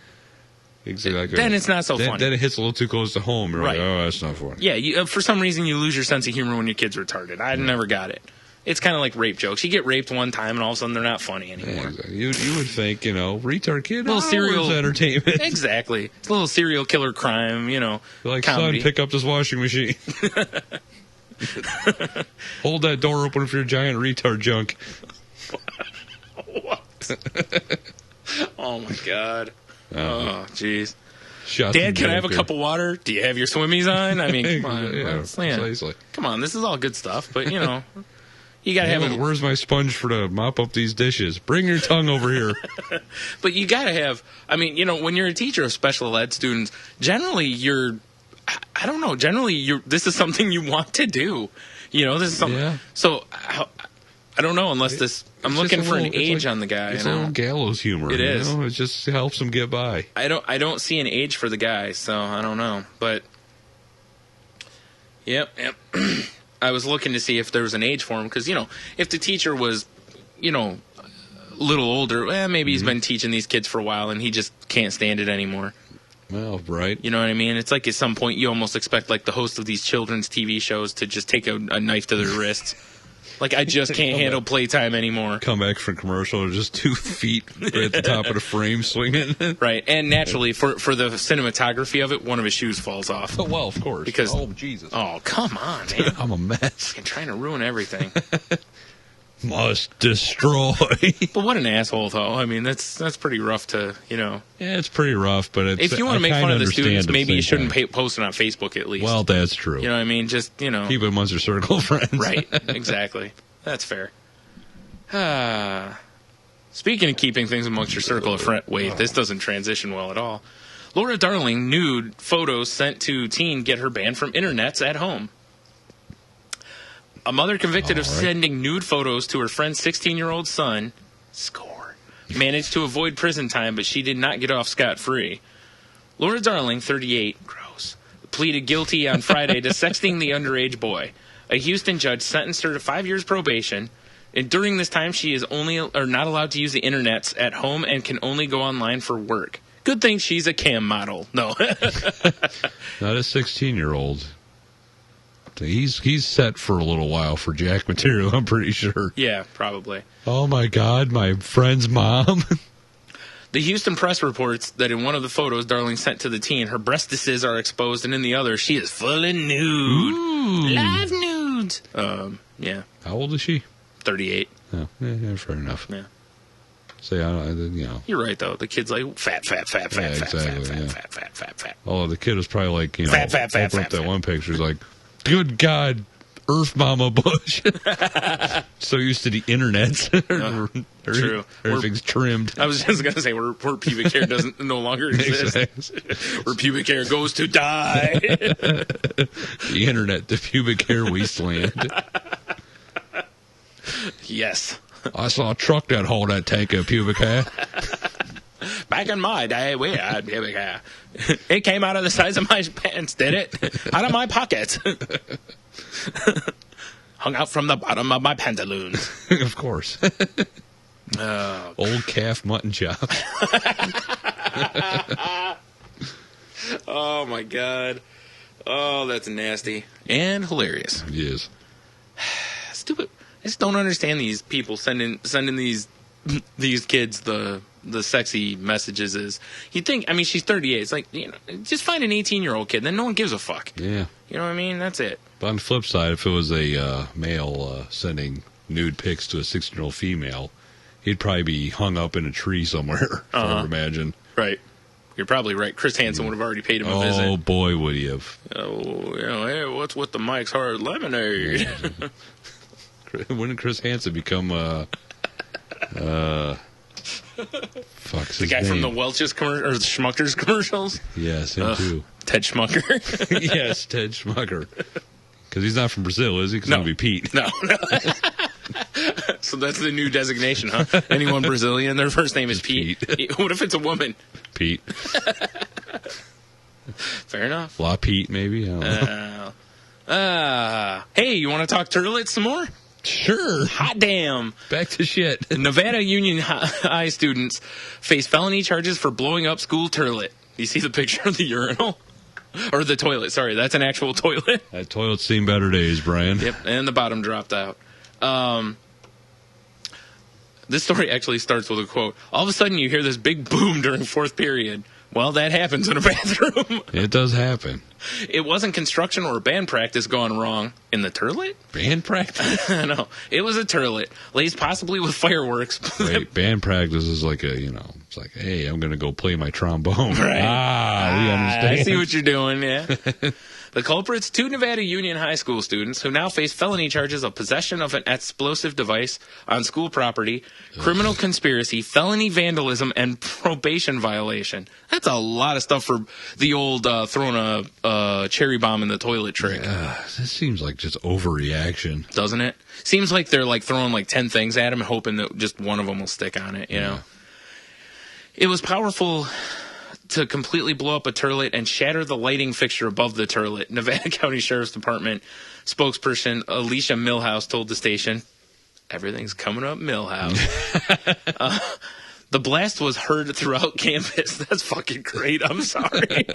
Exactly. Then it's not so funny. Then it hits a little too close to home. You're right. like, oh, that's not funny. Yeah, for some reason you lose your sense of humor when your kid's retarded. I never got it. It's kind of like rape jokes. You get raped one time and all of a sudden they're not funny anymore. Yeah, exactly. You would think, retard kid, little serial entertainment. Exactly. It's a little serial killer crime, Like, comedy. son, pick up this washing machine. Hold that door open for your giant retard junk. What? Oh, my God. Oh, jeez. Shots Dad, can I have a cup of water? Do you have your swimmies on? I mean, come on. Precisely. Come on, this is all good stuff, but, you got to have Where's my sponge to mop up these dishes? Bring your tongue over here. But you got to have, when you're a teacher of special ed students, generally I don't know, this is something you want to do. This is something. Yeah. So, I don't know, unless I'm looking for an age on the guy. It's a little gallows humor. It is. It just helps him get by. I don't see an age for the guy, so I don't know. But, yep. I was looking to see if there was an age for him, because, if the teacher was, a little older, maybe he's been teaching these kids for a while and he just can't stand it anymore. Well, right. You know what I mean? It's like at some point you almost expect, like, the host of these children's TV shows to just take a knife to their wrists. Like, I just can't handle playtime anymore. Come back from commercial, just 2 feet right at the top of the frame swinging. Right, and naturally, for the cinematography of it, one of his shoes falls off. Oh, well, of course. Because, Jesus. Oh, come on, man. I'm a mess. I'm trying to ruin everything. Must destroy. But what an asshole, though. I mean, that's pretty rough to, Yeah, it's pretty rough, but if you want to make fun of the students, maybe you shouldn't post it on Facebook at least. Well, that's true. You know what I mean? Just, keep it amongst your circle of friends. Right, exactly. That's fair. Speaking of keeping things amongst your circle of friends, wait, this doesn't transition well at all. Laura Darling nude photos sent to teen get her banned from internets at home. A mother convicted of sending nude photos to her friend's 16-year-old son, managed to avoid prison time, but she did not get off scot-free. Laura Darling, 38, pleaded guilty on Friday to sexting the underage boy. A Houston judge sentenced her to 5 years probation, and during this time she is not allowed to use the internets at home and can only go online for work. Good thing she's a cam model. No. Not a 16-year-old. He's set for a little while for Jack material, I'm pretty sure. Yeah, probably. Oh, my God, my friend's mom. The Houston Press reports that in one of the photos Darling sent to the teen, her breastises are exposed, and in the other, she is fully nude. Ooh. Live nudes. Yeah. How old is she? 38. Oh, yeah, fair enough. Yeah. So, You're right, though. The kid's like, fat. Oh, the kid was probably like, fat. open up that one picture. He's like, good God, Earth Mama Bush. So used to the internet. True. Everything's trimmed. I was just going to say, where pubic hair no longer exists. Where pubic hair goes to die. The internet, the pubic hair wasteland. Yes. I saw a truck that hauled that tank of pubic hair. Back in my day, we had pubic hair. It came out of the size of my pants, did it? Out of my pockets. Hung out from the bottom of my pantaloons. Of course. Oh. Old calf mutton chop. Oh, my God. Oh, that's nasty. And hilarious. It is. Stupid. I just don't understand these people sending these kids the sexy messages. Is you think? I mean, she's 38. It's like, just find an 18-year-old kid. Then no one gives a fuck. Yeah. You know what I mean? That's it. But on the flip side, if it was a male sending nude pics to a 16-year-old female, he'd probably be hung up in a tree somewhere. I would imagine. Right. You're probably right. Chris Hansen would have already paid him a visit. Oh boy, would he have? Oh, hey, what's with the Mike's Hard Lemonade? When did Chris Hansen become the guy from the Welch's or the Schmuckers commercials? Yes, him too. Ted Schmucker. Yes, Ted Schmucker. Because he's not from Brazil, is he? Because no. it would be Pete. No. So that's the new designation, huh? Anyone Brazilian, their first name is Pete. What if it's a woman? Pete. Fair enough. La Pete, maybe. I don't know. Hey, you want to talk turlets some more? Sure. Hot damn. Back to shit. Nevada Union High students face felony charges for blowing up school turlet. You see the picture of the urinal? Or the toilet, sorry. That's an actual toilet. That toilet's seen better days, Brian. Yep, and the bottom dropped out. This story actually starts with a quote. All of a sudden you hear this big boom during fourth period. Well, that happens in a bathroom. It does happen. It wasn't construction or band practice gone wrong. In the turlet? Band practice? No, it was a turlet. Laced possibly with fireworks. Wait, band practice is like it's like, hey, I'm going to go play my trombone. Right. We understand. I see what you're doing, yeah. The culprits, 2 Nevada Union High School students who now face felony charges of possession of an explosive device on school property, criminal conspiracy, felony vandalism, and probation violation. That's a lot of stuff for the old throwing a cherry bomb in the toilet trick. This seems like just overreaction. Doesn't it? Seems like they're like throwing like 10 things at him and hoping that just one of them will stick on it, you know? It was powerful to completely blow up a turlet and shatter the lighting fixture above the turlet. Nevada County Sheriff's Department spokesperson Alicia Milhouse told the station, everything's coming up Milhouse. The blast was heard throughout campus. That's fucking great. I'm sorry.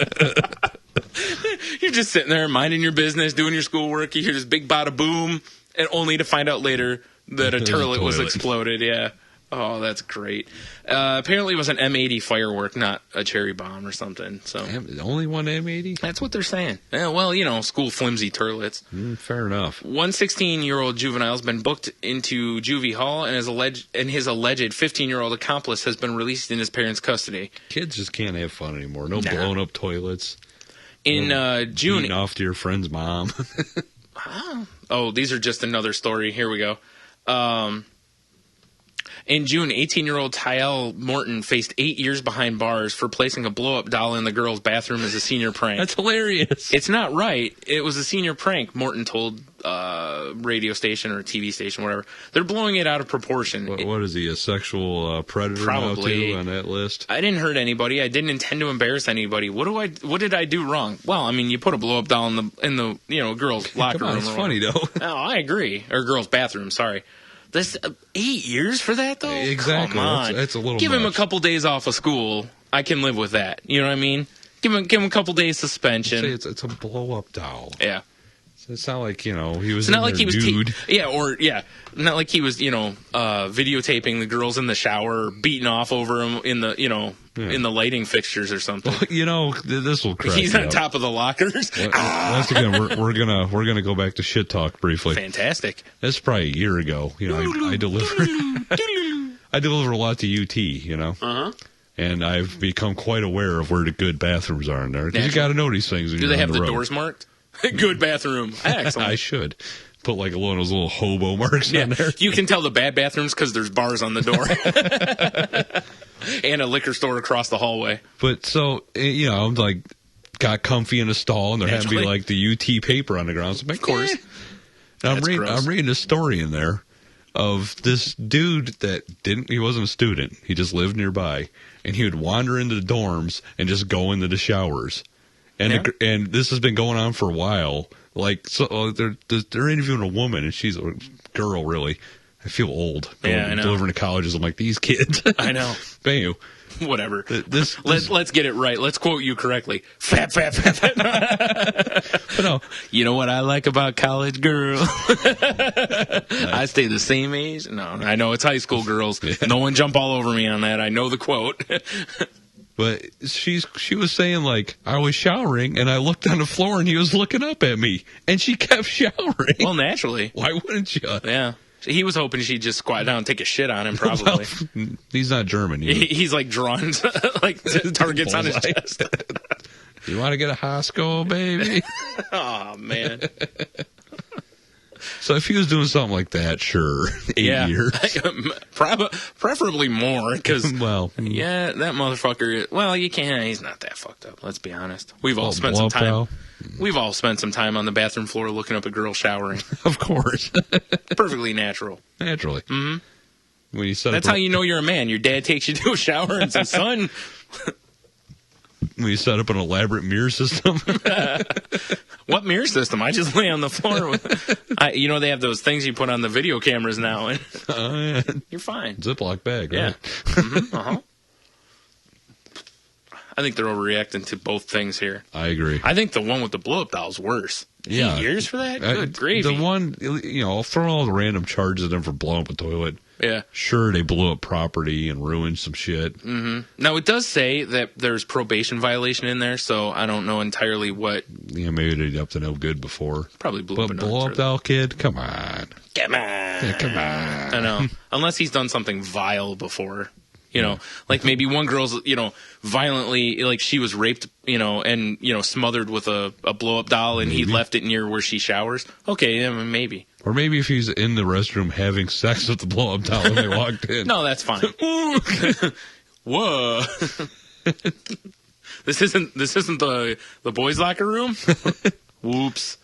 You're just sitting there minding your business, doing your schoolwork. You hear this big bada boom, and only to find out later that a turlet was exploded. Yeah. Oh, that's great. Apparently it was an M80 firework, not a cherry bomb or something. So only one M80? That's what they're saying. Yeah, well, school flimsy turlets. Fair enough. One 16-year-old juvenile has been booked into juvie hall, and his alleged 15-year-old accomplice has been released in his parents' custody. Kids just can't have fun anymore. No blowing up toilets. In June, beating off to your friend's mom. Oh, these are just another story. Here we go. In June, 18-year-old Tyel Morton faced 8 years behind bars for placing a blow-up doll in the girl's bathroom as a senior prank. That's hilarious. It's not right. It was a senior prank, Morton told radio station or TV station, whatever. They're blowing it out of proportion. What is he, a sexual predator probably now, too, on that list? I didn't hurt anybody. I didn't intend to embarrass anybody. What did I do wrong? Well, I mean, you put a blow-up doll in the girl's locker room. It's funny, though. Oh, I agree. Or girl's bathroom, sorry. This 8 years for that, though? Exactly. Come on. That's a little Give much. him a couple days off of school. I can live with that. You know what I mean? Give him a couple days suspension. Say it's a blow-up doll. Yeah. It's not like, he was not like he was nude. not like he was, videotaping the girls in the shower, beating off over him in the, in the lighting fixtures or something. This will crack He's me on up. top of the lockers. Once again, we're gonna go back to shit talk briefly. Fantastic. That's probably a year ago. I deliver a lot to UT, Uh-huh. and I've become quite aware of where the good bathrooms are in there. Because you got to know these things. Do they have the doors marked? Good bathroom. Excellent. I should put like one of those little hobo marks on there. You can tell the bad bathrooms because there's bars on the door. And a liquor store across the hallway. But so, I'm like, got comfy in a stall, and there happened to be like the UT paper on the ground. So, of course. And I'm reading a story in there of this dude that he wasn't a student. He just lived nearby. And he would wander into the dorms and just go into the showers. And and this has been going on for a while. Like, so they're interviewing a woman, and she's a girl, really. I feel old. I know. Delivering to colleges, I'm like, these kids. I know. Bam. Whatever. Let's get it right. Let's quote you correctly. Fat. But no. You know what I like about college girls? I stay the same age. No, I know it's high school girls. No one jump all over me on that. I know the quote. But she was saying, like, I was showering, and I looked on the floor, and he was looking up at me. And she kept showering. Well, naturally. Why wouldn't you? Yeah. He was hoping she'd just squat down and take a shit on him, probably. Well, he's not German. He's like drawing like targets on his chest. You want to get a Hasco, baby? Oh, man. So if he was doing something like that, sure, 8 years. Preferably more, because, that motherfucker, you can't, he's not that fucked up, let's be honest. We've all spent some time. We've all spent some time on the bathroom floor looking up at girls showering. Of course. Perfectly natural. Naturally. Mm-hmm. When you set That's how you know you're a man. Your dad takes you to a shower and says, son. When you set up an elaborate mirror system. What mirror system? I just lay on the floor. They have those things you put on the video cameras now. And yeah. You're fine. Ziploc bag, right? Yeah. Mm-hmm. Uh-huh. I think they're overreacting to both things here. I agree. I think the one with the blow-up doll is worse. Yeah. 8 years for that? Good gravy. The one, throwing all the random charges at them for blowing up a toilet. Yeah. Sure, they blew up property and ruined some shit. Mm-hmm. Now, it does say that there's probation violation in there, so I don't know entirely what... Yeah, maybe they'd up to no good before. Probably blew up a blow up doll kid? Come on. Come on. Yeah, come on. I know. Unless he's done something vile before. Like maybe one girl's, violently, like she was raped, and, smothered with a blow-up doll and he left it near where she showers. Okay, yeah, maybe. Or maybe if he's in the restroom having sex with the blow-up doll when they walked in. No, that's fine. Whoa. This isn't the boys' locker room? Whoops.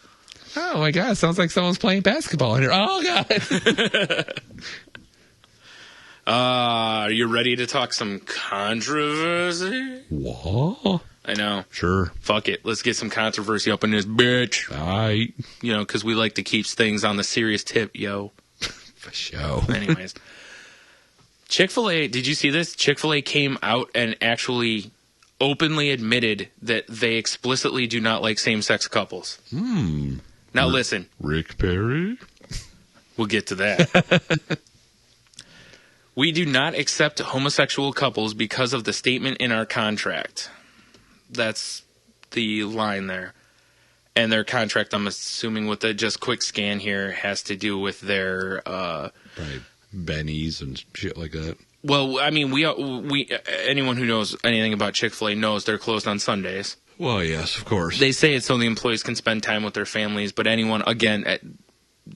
Oh, my God. Sounds like someone's playing basketball in here. Oh, God. Are you ready to talk some controversy? What? I know. Sure. Fuck it. Let's get some controversy up in this bitch. All right. Because we like to keep things on the serious tip, yo. For sure. Anyways. Chick-fil-A, did you see this? Chick-fil-A came out and actually openly admitted that they explicitly do not like same-sex couples. Now listen. Rick Perry? We'll get to that. We do not accept homosexual couples because of the statement in our contract. That's the line there. And their contract, I'm assuming with the just quick scan here, has to do with their... Right. Bennies and shit like that. Well, I mean, we anyone who knows anything about Chick-fil-A knows they're closed on Sundays. Well, yes, of course. They say it's so the employees can spend time with their families, but anyone, again,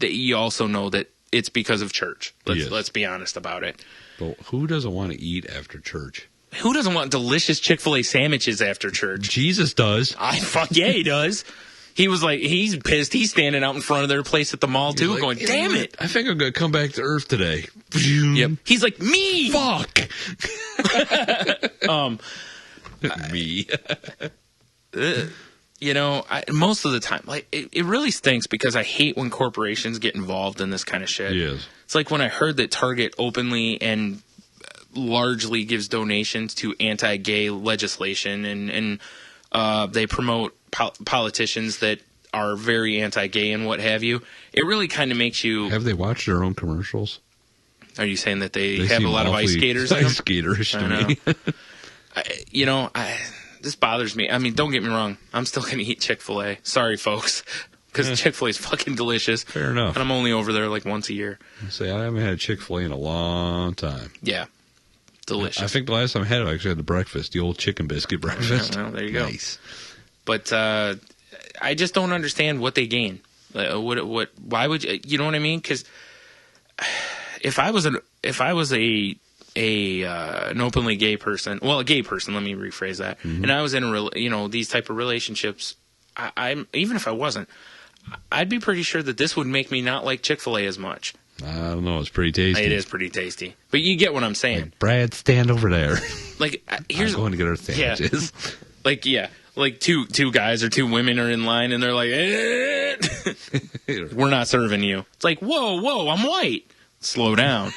you also know that it's because of church. Let's be honest about it. But who doesn't want to eat after church? Who doesn't want delicious Chick-fil-A sandwiches after church? Jesus does. Fuck yeah, he does. He was like, he's pissed. He's standing out in front of their place at the mall, too, like, going, damn it. I think I'm going to come back to Earth today. Yep. He's like, me. Fuck. Me. Most of the time, like, it really stinks because I hate when corporations get involved in this kind of shit. Yes. It's like when I heard that Target openly and largely gives donations to anti-gay legislation and they promote politicians that are very anti-gay and what have you. It really kind of makes you... Have they watched their own commercials? Are you saying that they have a lot of ice skaters? Ice skaters to me. This bothers me. I mean, don't get me wrong. I'm still going to eat Chick-fil-A. Sorry, folks. Because Chick-fil-A is fucking delicious. Fair enough. And I'm only over there like once a year. I haven't had Chick-fil-A in a long time. Yeah. Delicious. I think the last time I had it, I actually had the breakfast, the old chicken biscuit breakfast. Well, there you go. Nice. But I just don't understand what they gain. Why would you? You know what I mean? Because if I was an openly gay person, well, a gay person, let me rephrase that, and I was in these type of relationships, I'm even if I wasn't, I'd be pretty sure that this would make me not like Chick-fil-A as much. I don't know. It's pretty tasty. It is pretty tasty, but you get what I'm saying. Like, Brad, stand over there. Like, I'm going to get our sandwiches. Yeah. Like two guys or two women are in line and they're like, we're not serving you. It's like, whoa, I'm white. Slow down.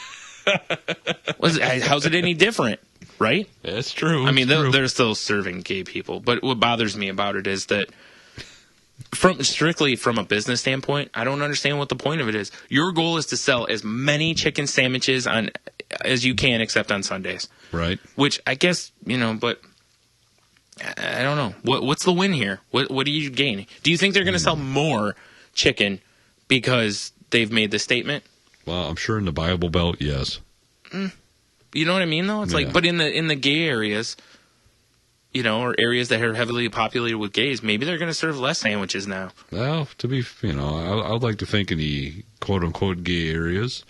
How's it any different? Right? That's true. I mean, they're still serving gay people. But what bothers me about it is that strictly from a business standpoint, I don't understand what the point of it is. Your goal is to sell as many chicken sandwiches as you can, except on Sundays. Right. Which I guess, but I don't know. What's the win here? What are you gaining? Do you think they're going to sell more chicken because they've made the statement? Well, I'm sure in the Bible Belt, yes. You know what I mean, though? It's like, but in the gay areas, or areas that are heavily populated with gays, maybe they're going to serve less sandwiches now. Well, I would like to think in the quote-unquote gay areas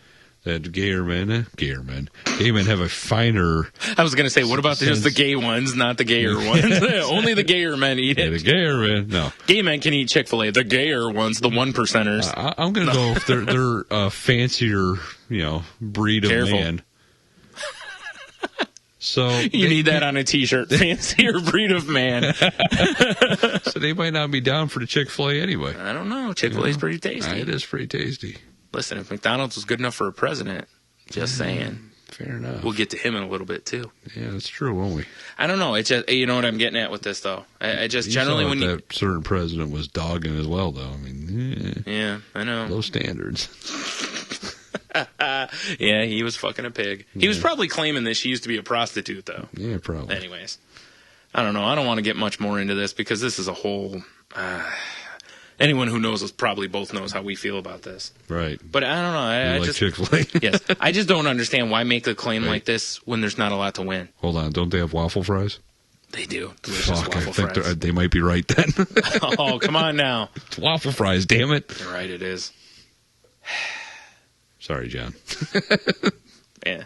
that gay men have a finer. I was going to say, what about just the gay ones, not the gayer ones? Only the gayer men eat it. Yeah, the gayer men, no. Gay men can eat Chick-fil-A. The gayer ones, the 1%ers. I'm going to go if they're a fancier, breed of man. So you need that on a T-shirt. Fancier breed of man. So they might not be down for the Chick-fil-A anyway. I don't know. Chick-fil-A's pretty tasty. It is pretty tasty. Listen, if McDonald's was good enough for a president, just saying. Fair enough. We'll get to him in a little bit too. Yeah, that's true, won't we? I don't know. It's just, you know what I'm getting at with this though. I just generally when that certain president was dogging as well, though. I mean, yeah, I know. Low standards. Yeah, he was fucking a pig. He was probably claiming that she used to be a prostitute, though. Yeah, probably. Anyways, I don't know. I don't want to get much more into this because this is a whole. Anyone who knows us probably both knows how we feel about this. Right. But I don't know. I like just Chick-fil-A. Yes, I just don't understand why make a claim like this when there's not a lot to win. Hold on, don't they have waffle fries? They do. Delicious Fuck, waffle I think fries. they might be right then. Oh, come on now. It's waffle fries, damn it. You're right, it is. Sorry, John. Yeah.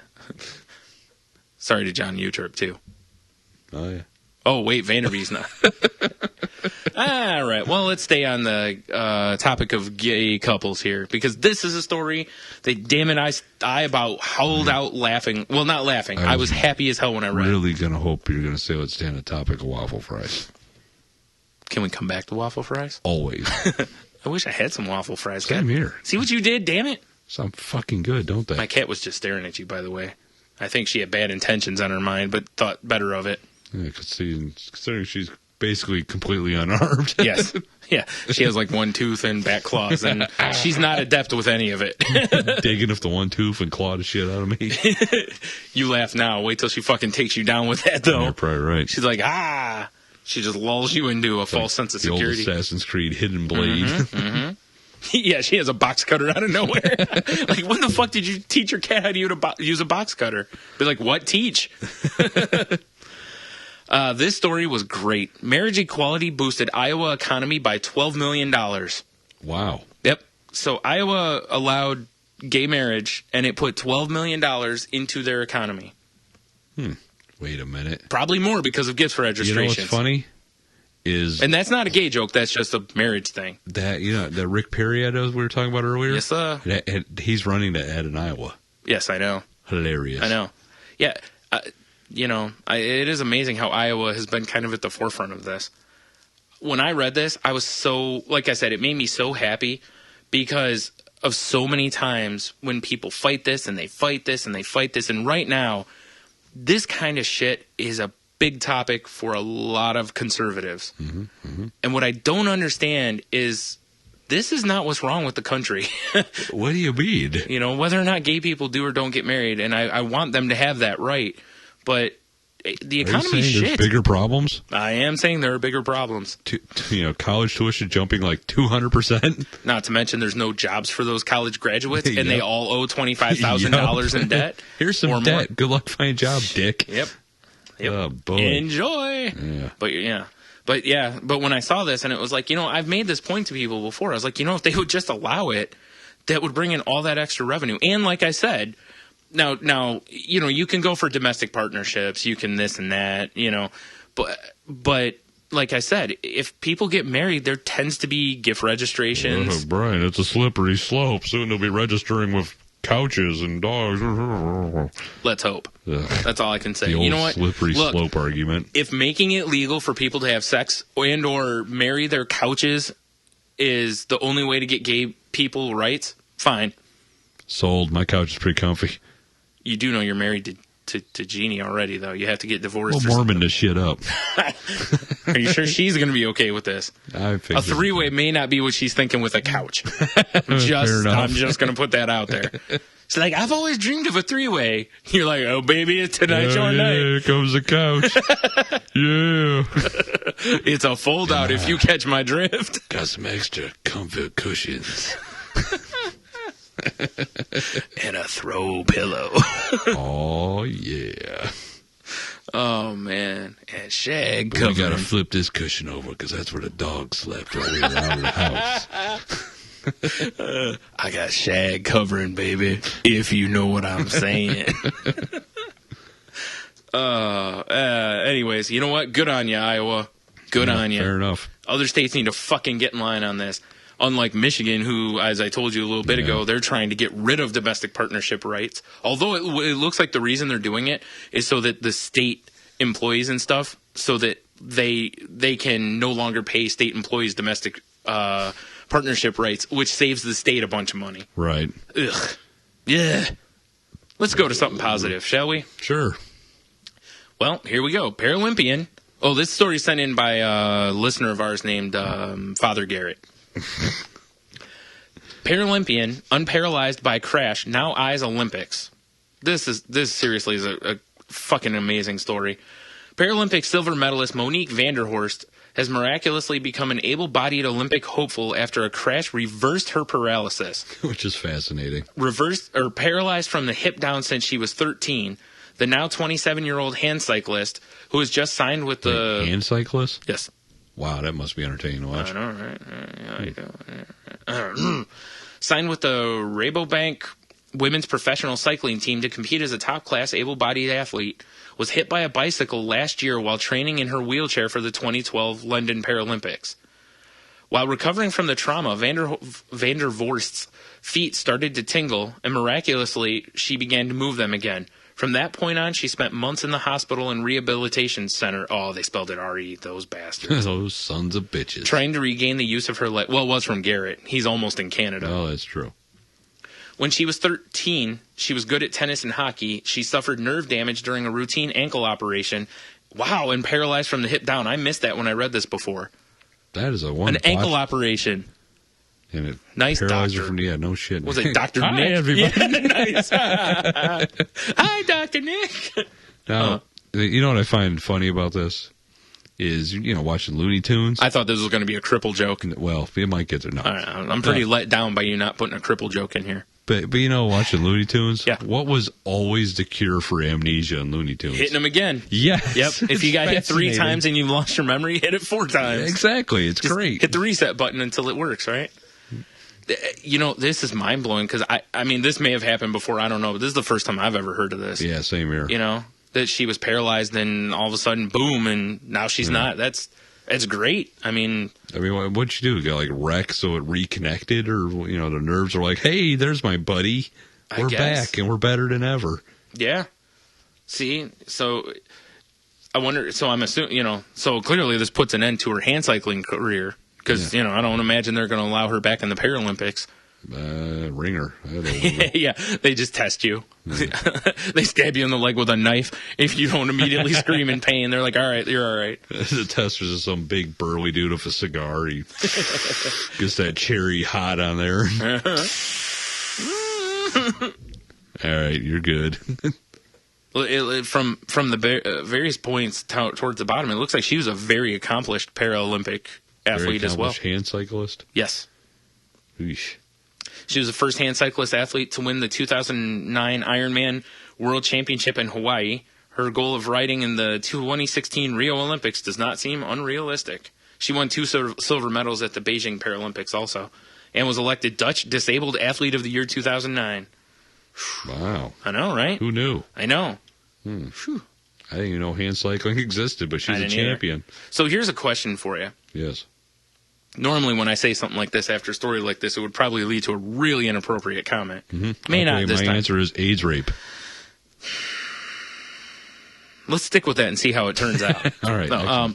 Sorry to John Uterp, too. Oh, yeah. Oh, wait, Vanderbee's not. All right. Well, let's stay on the topic of gay couples here, because this is a story that, damn it, I about howled out laughing. Well, not laughing. I was happy as hell when I read it. Really going to hope you're going to say let's stay on the topic of waffle fries. Can we come back to waffle fries? Always. I wish I had some waffle fries. Same here. See what you did? Damn it. Some fucking good, don't they? My cat was just staring at you, by the way. I think she had bad intentions on her mind, but thought better of it. Yeah, considering she's basically completely unarmed. Yes. Yeah. She has like one tooth and back claws, and she's not adept with any of it. Digging up the one tooth and claw the shit out of me. You laugh now. Wait till she fucking takes you down with that, though. You're probably right. She's like, ah. She just lulls you into a false sense of security. The old Assassin's Creed hidden blade. Mm-hmm. Yeah, she has a box cutter out of nowhere. Like, when the fuck did you teach your cat how to use a box cutter? Be like, what? Teach? This story was great. Marriage equality boosted Iowa economy by $12 million. Wow. Yep. So Iowa allowed gay marriage, and it put $12 million into their economy. Wait a minute. Probably more because of gift registrations. You know what's funny? And that's not a gay joke. That's just a marriage thing. That Rick Perry ad we were talking about earlier? Yes, sir. He's running that ad in Iowa. Yes, I know. Hilarious. I know. Yeah. It is amazing how Iowa has been kind of at the forefront of this. When I read this, I was so, like I said, it made me so happy because of so many times when people fight this and they fight this and they fight this. And right now, this kind of shit is a big topic for a lot of conservatives. Mm-hmm, mm-hmm. And what I don't understand is this is not what's wrong with the country. What do you mean? Whether or not gay people do or don't get married, and I want them to have that right. But the economy's shit. There's bigger problems? I am saying there are bigger problems. College tuition jumping like 200%. Not to mention there's no jobs for those college graduates, and they all owe $25,000 in debt. Here's some debt. More. Good luck finding a job, dick. Yep. Oh, boy. Enjoy. Yeah. But when I saw this, and it was like, I've made this point to people before. I was like, if they would just allow it, that would bring in all that extra revenue. And like I said, Now, you can go for domestic partnerships, you can this and that, but like I said, if people get married, there tends to be gift registrations. Brian, it's a slippery slope. Soon they'll be registering with couches and dogs. Let's hope. Ugh. That's all I can say. The old you know what? Slippery slope argument. If making it legal for people to have sex and or marry their couches is the only way to get gay people rights, fine. Sold. My couch is pretty comfy. You do know you're married to Jeannie already, though. You have to get divorced. Well, Mormon this shit up. Are you sure she's going to be okay with this? I think a three-way may not be what she's thinking with a couch. I'm just going to put that out there. She's like, I've always dreamed of a three-way. You're like, oh, baby, tonight's your night. Here comes the couch. Yeah. It's a fold-out if you catch my drift. Got some extra comfort cushions. And a throw pillow. Oh, yeah. Oh, man. And shag covering. We got to flip this cushion over because that's where the dog slept while we were out of the house. I got shag covering, baby, if you know what I'm saying. Anyways, you know what? Good on you, Iowa. Good on you. Fair enough. Other states need to fucking get in line on this. Unlike Michigan, who, as I told you a little bit ago, they're trying to get rid of domestic partnership rights. Although it looks like the reason they're doing it is so that the state employees and stuff, so that they can no longer pay state employees domestic partnership rights, which saves the state a bunch of money. Right. Ugh. Yeah. Let's go to something positive, shall we? Sure. Well, here we go. Paralympian. Oh, this story sent in by a listener of ours named Father Garrett. Paralympian, unparalyzed by crash, now eyes Olympics. This seriously is a fucking amazing story. Paralympic silver medalist Monique Vanderhorst has miraculously become an able-bodied Olympic hopeful after a crash reversed her paralysis. Which is fascinating. Paralyzed from the hip down since she was 13. The now 27-year-old hand cyclist, who has just signed with the... Hand cyclist? Yes. Wow, that must be entertaining to watch. I know, right? How you doing? Signed with the Rabobank women's professional cycling team to compete as a top-class able-bodied athlete, was hit by a bicycle last year while training in her wheelchair for the 2012 London Paralympics. While recovering from the trauma, Vandervorst's feet started to tingle, and miraculously, she began to move them again. From that point on, she spent months in the hospital and rehabilitation center. Oh, they spelled it R-E, those bastards. Those sons of bitches. Trying to regain the use of her leg. Well, it was from Garrett. He's almost in Canada. Oh, that's true. When she was 13, she was good at tennis and hockey. She suffered nerve damage during a routine ankle operation. Wow, and paralyzed from the hip down. I missed that when I read this before. That is an ankle operation. And it nice doctor. From, no shit. Was it Dr. Nick? Hi, everybody. Yeah, nice. Hi, Dr. Nick. Now, you know what I find funny about this? Is, watching Looney Tunes. I thought this was going to be a cripple joke. Well, my kids are not. I'm pretty let down by you not putting a cripple joke in here. But watching Looney Tunes, what was always the cure for amnesia in Looney Tunes? Hitting them again. Yes. Yep. If you got hit 3 times and you've lost your memory, hit it 4 times. Exactly. It's just great. Hit the reset button until it works, right? This is mind-blowing because, I mean, this may have happened before. I don't know. But this is the first time I've ever heard of this. Yeah, same here. That she was paralyzed and all of a sudden, boom, and now she's not. That's great. I mean, what'd you do? Got wrecked so it reconnected, or the nerves are like, hey, there's my buddy. We're back and we're better than ever. Yeah. See, so I wonder. So I'm assuming, so clearly this puts an end to her hand cycling career because I don't imagine they're going to allow her back in the Paralympics. Ringer. Yeah, they just test you. They stab you in the leg with a knife. If you don't immediately scream in pain, they're like, all right, you're all right. The testers is some big burly dude with a cigar. He gets that cherry hot on there. All right, you're good. From the various points towards the bottom, it looks like she was a very accomplished Paralympic athlete as well. Hand cyclist? Yes. Eesh. She was the first hand cyclist athlete to win the 2009 Ironman World Championship in Hawaii. Her goal of riding in the 2016 Rio Olympics does not seem unrealistic. She won 2 silver medals at the Beijing Paralympics also, and was elected Dutch Disabled Athlete of the Year 2009. Wow. I know, right? Who knew? I know. I didn't even know hand cycling existed, but she's a champion. Either. So here's a question for you. Yes. Normally, when I say something like this after a story like this, it would probably lead to a really inappropriate comment. May not this time. My answer is AIDS rape. Let's stick with that and see how it turns out. All right.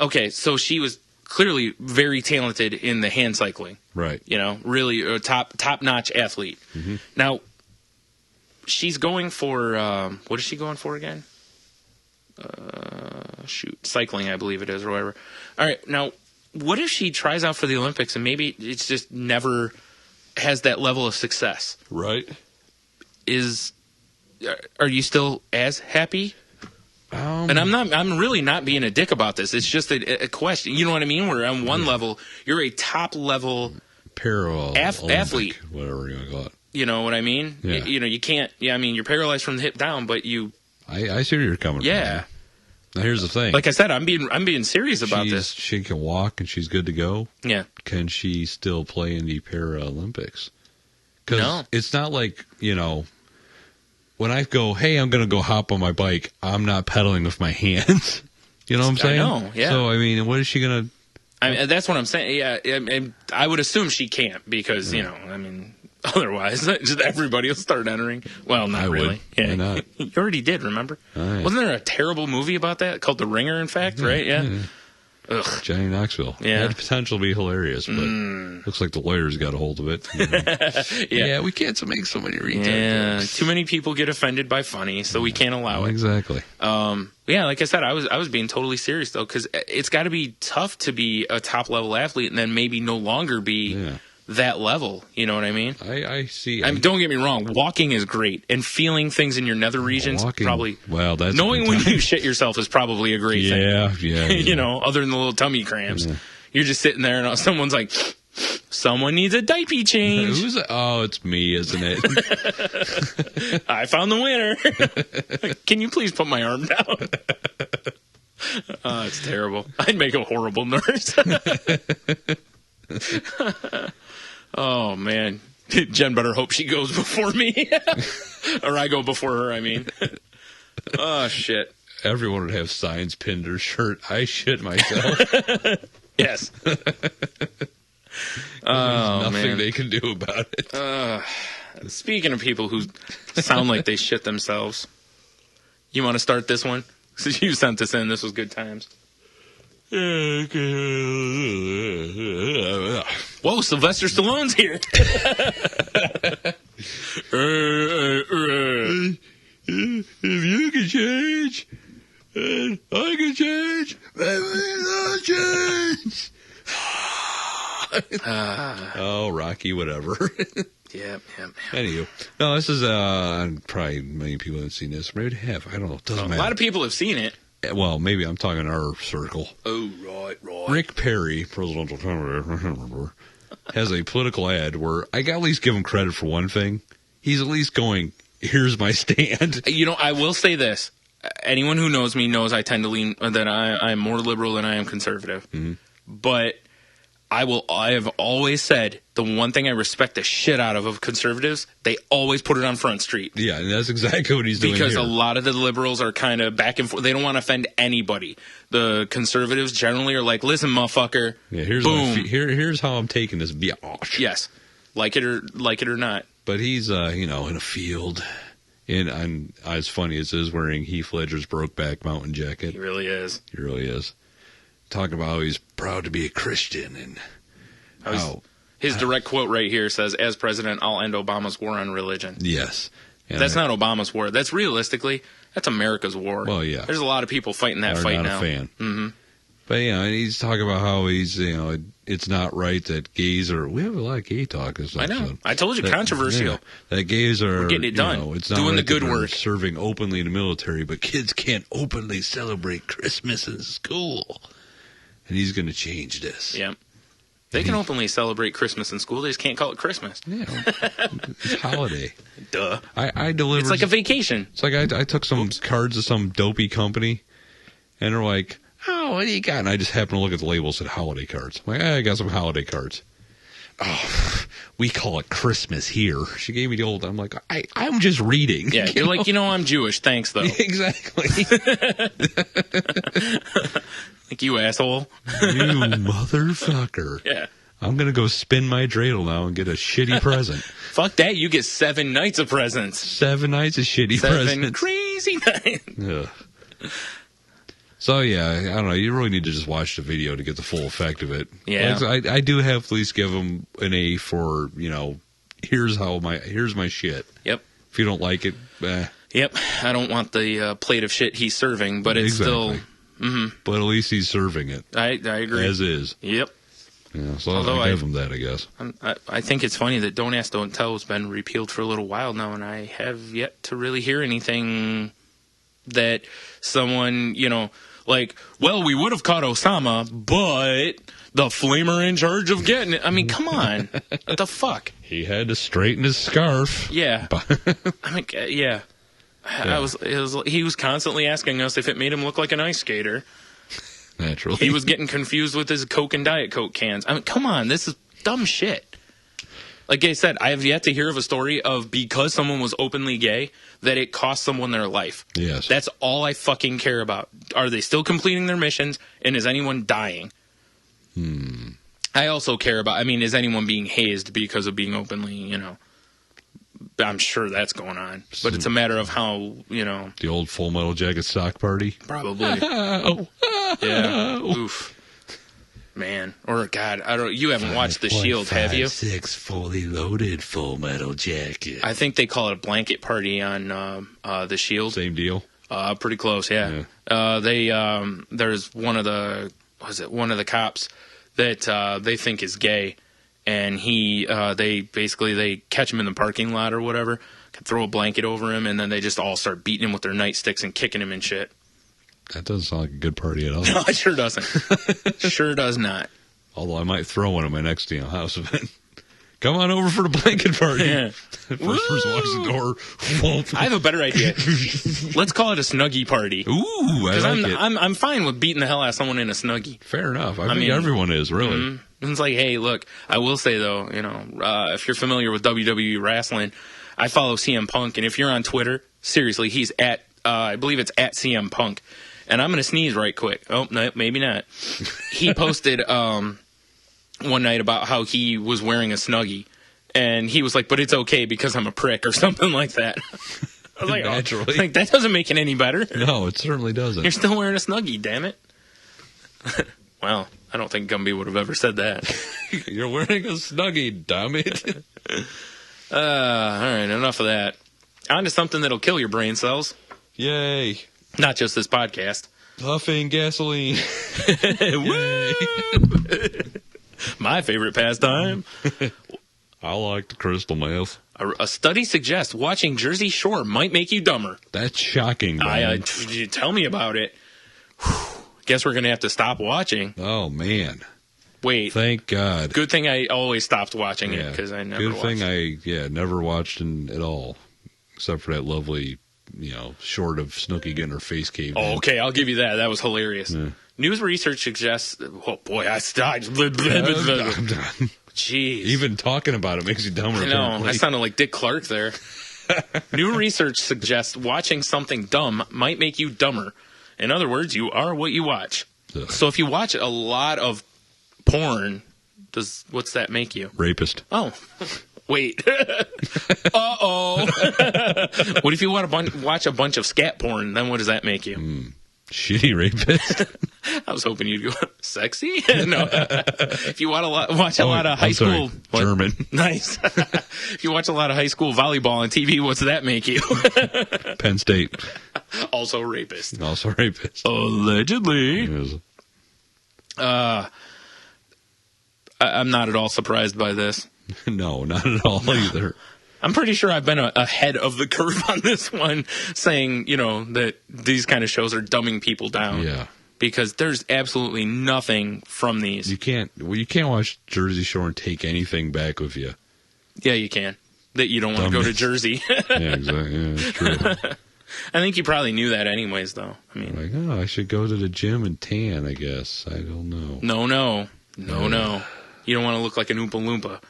Okay, so she was clearly very talented in the hand cycling. Right. Really a top-notch athlete. Mm-hmm. Now, she's going for, what is she going for again? Cycling, I believe it is, or whatever. All right, now, what if she tries out for the Olympics and maybe it's just never has that level of success? Right. Are you still as happy? And I'm really not being a dick about this. It's just a question. You know what I mean? Where on one level, you're a top level athlete. Whatever you want to call it. You know what I mean? Yeah. You can't, you're paralyzed from the hip down, but you. I see where you're coming from. Yeah. Now, here's the thing. Like I said, I'm being serious about this. She can walk and she's good to go. Yeah. Can she still play in the Paralympics? Because it's not like, when I go, hey, I'm going to go hop on my bike, I'm not pedaling with my hands. You know what I'm saying? I know, yeah. So, I mean, what is she going to... I mean, that's what I'm saying. Yeah, I would assume she can't because, otherwise, just everybody will start entering. Well, not really. Would. Yeah. Why not? You already did, remember? Right. Wasn't there a terrible movie about that called The Ringer, in fact, right? Yeah. Ugh. Johnny Knoxville. Yeah. Had potential to be hilarious, but looks like the lawyers got a hold of it. Yeah, we can't make so many retards. Yeah, too many people get offended by funny, so we can't allow it. Exactly. Yeah, like I said, I was being totally serious, though, because it's got to be tough to be a top-level athlete and then maybe no longer be that level. You know what I mean? I see. I mean, don't get me wrong. Walking is great, and feeling things in your nether regions probably. Well, that's knowing when you shit yourself is probably a great thing. Yeah. Other than the little tummy cramps, you're just sitting there, and someone's like, "Someone needs a diaper change." It's me, isn't it? I found the winner. Can you please put my arm down? It's terrible. I'd make a horrible nurse. Oh, man. Jen better hope she goes before me. Or I go before her, I mean. Oh, shit. Everyone would have signs pinned to their shirt. I shit myself. Yes. There's nothing they can do about it. Speaking of people who sound like they shit themselves, you want to start this one? Since you sent this in, this was good times. Whoa, Sylvester Stallone's here. If you can change, I can change. I'll change. Oh, Rocky, whatever. Yep. Anywho, no, this is probably many people haven't seen this. Maybe they have. I don't know. It doesn't matter. A lot of people have seen it. Well, maybe I'm talking our circle. Oh, right. Rick Perry, presidential candidate, has a political ad where I got to at least give him credit for one thing. He's at least going, here's my stand. I will say this. Anyone who knows me knows I tend to lean that I'm more liberal than I am conservative. Mm-hmm. But I have always said the one thing I respect the shit out of conservatives, they always put it on Front Street. Yeah, and that's exactly what he's doing because here. A lot of the liberals are kind of back and forth. They don't want to offend anybody. The conservatives generally are like, listen, motherfucker, boom. Here's how I'm taking this biatch. Yes, like it or not. But he's, in a field, and as funny as is wearing Heath Ledger's Brokeback Mountain jacket. He really is. Talking about how he's proud to be a Christian and his direct quote right here says, "As president, I'll end Obama's war on religion." Yes. That's not Obama's war. That's realistically, that's America's war. Well, yeah. There's a lot of people fighting that fight now. I'm not a fan. Mm-hmm. But, and he's talking about how he's, it's not right that gays are, we have a lot of gay talk. I know. I told you, controversial. That gays are, we're getting it done. It's not doing right the good that work. Serving openly in the military, but kids can't openly celebrate Christmas in school. And he's going to change this. Yeah. They can openly celebrate Christmas in school. They just can't call it Christmas. Yeah. It's holiday. Duh. I delivered. It's like a vacation. It's like I took some cards to some dopey company, and they're like, oh, what do you got? And I just happened to look at the label, said holiday cards. I'm like, I got some holiday cards. Oh, we call it Christmas here. She gave me the old. I'm like, I'm just reading. Yeah, you're like, I'm Jewish. Thanks, though. Exactly. Like, you asshole. You motherfucker. Yeah. I'm going to go spin my dreidel now and get a shitty present. Fuck that. You get 7 nights of presents. 7 nights of shitty presents. 7 crazy nights. Ugh. So, yeah, I don't know. You really need to just watch the video to get the full effect of it. Yeah. Like, I do have to at least give him an A for, here's my shit. Yep. If you don't like it, Yep. I don't want the plate of shit he's serving, but it's still... Mm-hmm. But at least he's serving it. I agree. As is. Yep. Yeah, so I'll give him that, I guess. I think it's funny that Don't Ask, Don't Tell has been repealed for a little while now, and I have yet to really hear anything that someone, well, we would have caught Osama, but the flamer in charge of getting it. I mean, come on. What the fuck? He had to straighten his scarf. Yeah. I mean, yeah. Yeah. He was constantly asking us if it made him look like an ice skater. Naturally. He was getting confused with his Coke and Diet Coke cans. I mean, come on, this is dumb shit. Like I said, I have yet to hear of a story of because someone was openly gay that it cost someone their life. Yes. That's all I fucking care about. Are they still completing their missions, and is anyone dying? I also care about, is anyone being hazed because of being openly, I'm sure that's going on. But it's a matter of how, The old Full Metal Jacket sock party? Probably. Yeah. Oof. Man. Or, God, you haven't watched The Shield, have you? 6 fully loaded Full Metal Jacket. I think they call it a blanket party on The Shield. Same deal? Pretty close, yeah. There's one of the cops that they think is gay, and they catch him in the parking lot or whatever, throw a blanket over him, and then they just all start beating him with their nightsticks and kicking him and shit. That doesn't sound like a good party at all. No, it sure doesn't. Sure does not. Although I might throw one at my next house event. Come on over for the blanket party. Yeah. First person walks the door. I have a better idea. Let's call it a Snuggie party. Ooh, I like it. I'm fine with beating the hell out of someone in a Snuggie. Fair enough. I think everyone is, really. Mm-hmm. It's like, hey, look, I will say, though, if you're familiar with WWE wrestling, I follow CM Punk, and if you're on Twitter, seriously, he's at, I believe it's at CM Punk. And I'm going to sneeze right quick. Oh, no, maybe not. He posted one night about how he was wearing a Snuggie. And he was like, but it's okay because I'm a prick or something like that. I was like, naturally. That doesn't make it any better. No, it certainly doesn't. You're still wearing a Snuggie, damn it. Well, I don't think Gumby would have ever said that. You're wearing a Snuggie, damn it. All right, enough of that. On to something that'll kill your brain cells. Yay. Not just this podcast. Huffing gasoline. Woo! My favorite pastime. I like the crystal meth. A study suggests watching Jersey Shore might make you dumber. That's shocking, man. Tell me about it. Guess we're going to have to stop watching. Oh, man. Wait. Thank God. Good thing I always stopped watching it because I never watched it. Good thing I never watched it at all, except for that lovely, short of Snooki getting her face caved in. Oh, okay, I'll give you that. That was hilarious. Yeah. News research suggests... Oh, boy, I stopped. I'm done. Jeez. Even talking about it makes you dumber. I know. Apparently. I sounded like Dick Clark there. New research suggests watching something dumb might make you dumber. In other words, you are what you watch. Ugh. So if you watch a lot of porn, what's that make you? Rapist. Oh. Wait. Uh-oh. What if you watch a bunch of scat porn? Then what does that make you? Shitty rapist. I was hoping you'd go sexy. No. If you watch a lot of high school German. Nice. If you watch a lot of high school volleyball on TV, what's that make you? Penn State. Also rapist. Also rapist. Allegedly. I'm not at all surprised by this. No, not at all either. I'm pretty sure I've been ahead of the curve on this one, saying, that these kind of shows are dumbing people down. Yeah. Because there's absolutely nothing from these. You can't watch Jersey Shore and take anything back with you. Yeah, you can. That you don't want to go to Jersey. Yeah, exactly. Yeah, that's true. I think you probably knew that anyways, though. I should go to the gym and tan, I guess. I don't know. No. You don't want to look like an Oompa Loompa.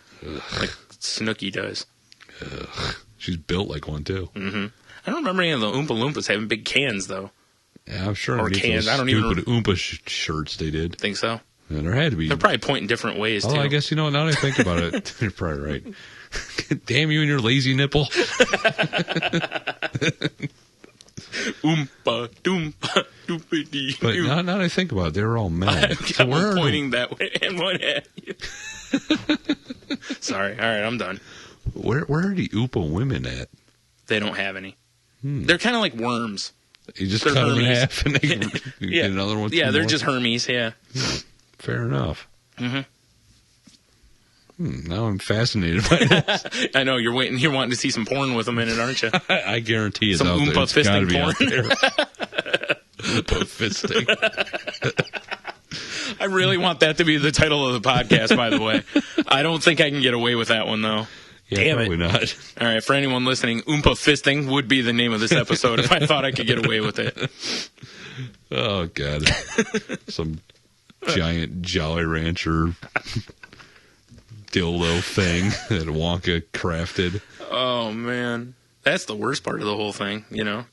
Like Snooki does. Ugh. She's built like one, too. Mm-hmm. I don't remember any of the Oompa Loompas having big cans, though. Yeah, I'm sure. Or cans. I don't even... Stupid Oompa shirts they did. Think so? Yeah, there had to be. They're probably pointing different ways, too. I guess, now that I think about it, you're probably right. Damn you and your lazy nipple. Oompa, doompa, doopity. But now that I think about it, they were all men. So where pointing that way and what have you. Sorry. All right, I'm done. Where are the Oompa women at? They don't have any. They're kind of like worms. You just cut them in half and they get another one. Yeah, they're just Hermes, yeah. Fair enough. Mm-hmm. Now I'm fascinated by this. I know, you're wanting to see some porn with them in it, aren't you? I guarantee it's some out Oompa there. Fisting porn. Oompa fisting. I really want that to be the title of the podcast, by the way. I don't think I can get away with that one, though. Yeah, Damn probably it. not. All right, for anyone listening, Oompa Fisting would be the name of this episode if I thought I could get away with it. Oh, God. Some giant Jolly Rancher dildo thing that Wonka crafted. Oh, man. That's the worst part of the whole thing, you know,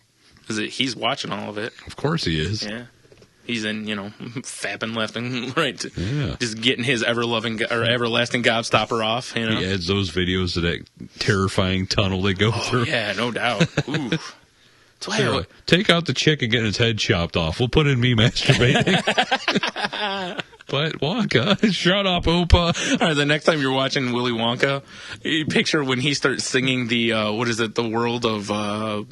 is that he's watching all of it. Of course he is. Yeah. He's in, you know, fapping left and right. Yeah. Just getting his everlasting gobstopper off, you know. He adds those videos to that terrifying tunnel they go through. Yeah, no doubt. Ooh. That's why Take out the chick and get his head chopped off. We'll put in me masturbating. But Wonka, shut up, Oompa. All right, the next time you're watching Willy Wonka, you picture when he starts singing the, what is it, the world of, oh,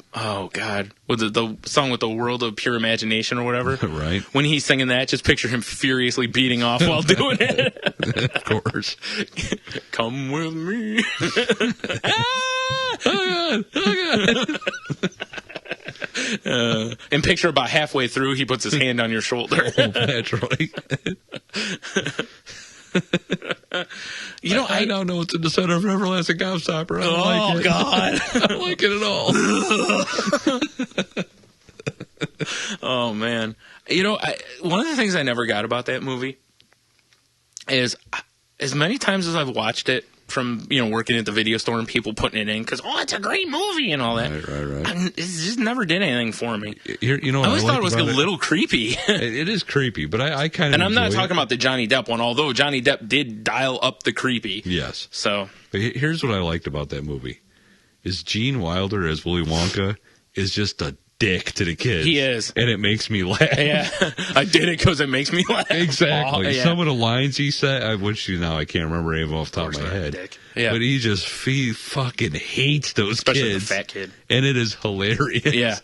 God. Was it the song with the world of pure imagination or whatever? Right. When he's singing that, just picture him furiously beating off while doing it. Of course. Come with me. Oh, God. Oh, God. And picture about halfway through, he puts his hand on your shoulder. Naturally. You know, I don't know what's in the center of everlasting gobstopper. I don't like it. God. I don't like it at all. Oh, man. You know, one of the things I never got about that movie is as many times as I've watched it from, you know, working at the video store and people putting it in because, oh, it's a great movie and all that. Right. It just never did anything for me. You know, I always thought it was a little creepy. It is creepy, but I kind of. And I'm not talking about the Johnny Depp one, although Johnny Depp did dial up the creepy. Yes. So. But here's what I liked about that movie: is Gene Wilder as Willy Wonka is just a dick to the kids. He is. And it makes me laugh. Yeah, I did it because it makes me laugh. Exactly. Oh, yeah. Some of the lines he said, I can't remember any of them off the top of my head. Dick. Yeah. But he fucking hates those Especially kids. the fat kid. And it is hilarious. Yeah.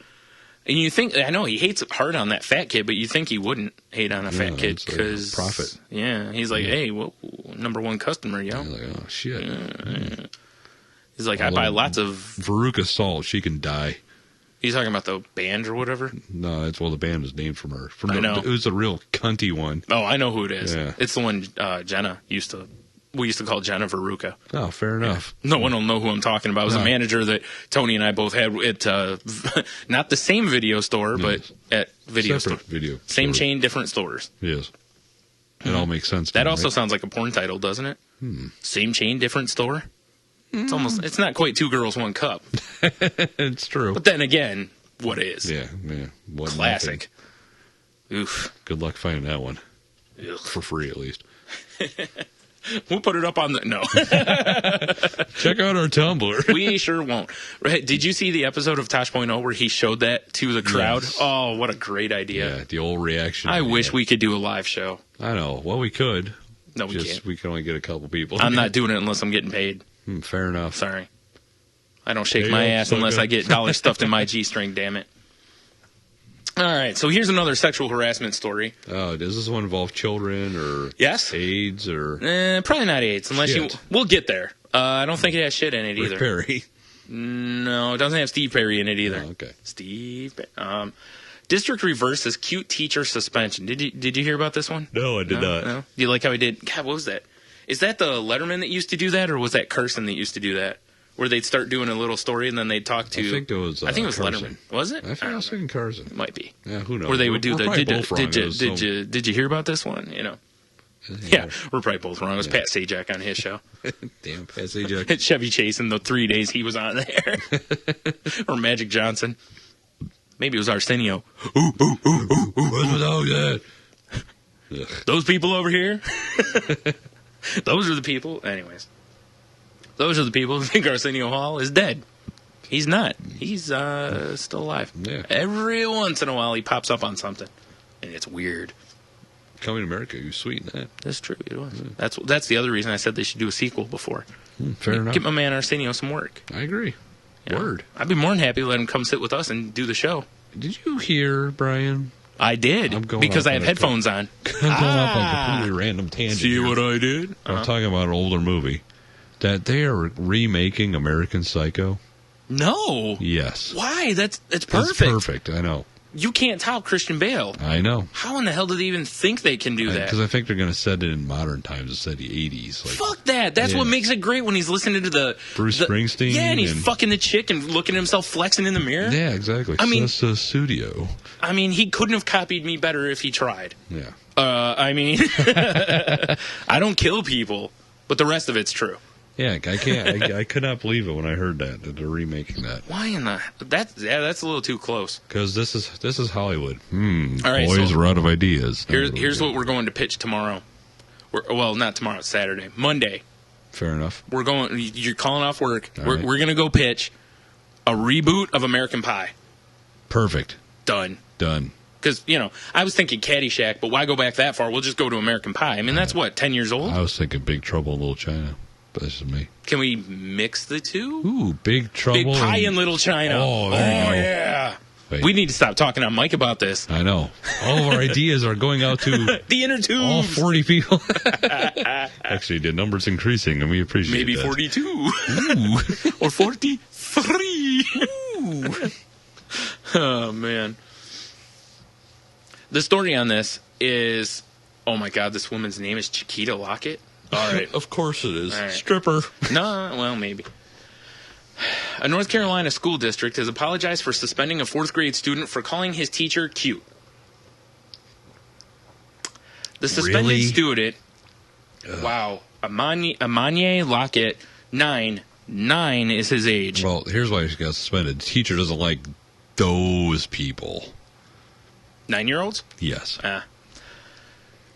And you think, I know he hates hard on that fat kid, but you think he wouldn't hate on a fat kid because. Profit. Yeah. He's like, hey, well, number one customer, yo. Like, oh, shit. Yeah. He's like, I buy lots of. Veruca Salt, she can die. You talking about the band or whatever? No, the band is named from her. I know. It was a real cunty one. Oh, I know who it is. Yeah. It's the one we used to call Jenna Veruca. Oh, fair enough. No one will know who I'm talking about. It was a manager that Tony and I both had at not the same video store, but at video store. Same chain, different stores. Yes. It all makes sense. That also sounds like a porn title, doesn't it? Same chain, different store. It's not quite Two Girls, One Cup. It's true. But then again, what is? Yeah. Classic. Oof. Good luck finding that one. Ugh. For free, at least. We'll put it up on the... No. Check out our Tumblr. We sure won't. Right, did you see the episode of Tosh.0 where he showed that to the crowd? Yes. Oh, what a great idea. Yeah, the old reaction. I wish we could do a live show. I know. Well, we could. No, we can't. We can only get a couple people. I'm not doing it unless I'm getting paid. Fair enough. Sorry. I don't shake my ass unless I get dollars stuffed in my G-string, damn it. All right, so here's another sexual harassment story. Oh, does this one involve children or AIDS or... Probably not AIDS, unless shit. We'll get there. I don't think it has shit in it either. Rick Perry. No, it doesn't have Steve Perry in it either. Oh, okay. District reverses cute teacher suspension. Did you hear about this one? No, I did not. No? Do you like how he did? God, what was that? Is that the Letterman that used to do that, or was that Carson that used to do that? Where they'd start doing a little story and then they'd talk to... I think it was Carson. Letterman. Was it? I think I was thinking Carson. It might be. Yeah, who knows? Where they would do the... Did you hear about this one? You know. Yeah, we're probably both wrong. It was Pat Sajak on his show. Damn, Pat Sajak. Chevy Chase in the 3 days he was on there. Or Magic Johnson. Maybe it was Arsenio. Ooh. What's with all that? Those people over here? Those are the people. Anyways. Those are the people who think Arsenio Hall is dead. He's not. He's still alive. Yeah. Every once in a while he pops up on something. And it's weird. Coming to America, you sweeten that. That's true. It was. That's the other reason I said they should do a sequel before. Fair enough. Get my man Arsenio some work. I agree. Word. I'd be more than happy to let him come sit with us and do the show. Did you hear, Brian? I did, because I have headphones on. I'm going off on a completely random tangent. See what I did? I'm talking about an older movie. That they are remaking American Psycho. No. Yes. Why? That's perfect. It's perfect, I know. you can't top Christian Bale. I know. How in the hell do they even think they can do that? Because I think they're going to set it in modern times instead of the 80s. Like, fuck that. That's what makes it great when he's listening to the Bruce Springsteen. Yeah, and he's fucking the chick and looking at himself flexing in the mirror. Yeah, exactly. I mean, it's a studio. I mean, he couldn't have copied me better if he tried. Yeah. I mean, I don't kill people, but the rest of it's true. Yeah, I can't. I could not believe it when I heard that they're remaking that. Why in the that's a little too close. Because this is Hollywood. All right, boys, we're out of ideas. Here's what we're going to pitch tomorrow. Well, not tomorrow. It's Saturday. Monday. Fair enough. You're calling off work. All we're gonna go pitch a reboot of American Pie. Perfect. Done. Because, I was thinking Caddyshack, but why go back that far? We'll just go to American Pie. I mean, that's what, 10 years old? I was thinking Big Trouble in Little China. But this is me. Can we mix the two? Ooh, Big Trouble. Big Pie in Little China. Oh, there you go. Yeah. Wait. We need to stop talking on mic about this. I know. All of our ideas are going out to the inner tubes. All 40 people. Actually, the number's increasing, and we appreciate maybe that. 42. Ooh. Or 43. Ooh. Oh, man. The story on this is, oh, my God, this woman's name is Chiquita Lockett. All right. Of course it is. Right. Stripper. No, well, maybe. A North Carolina school district has apologized for suspending a 4th grade student for calling his teacher cute. The suspended student, wow, Amanye Lockett, 9 is his age. Well, here's why she got suspended. The teacher doesn't like those people. 9-year-olds? Yes.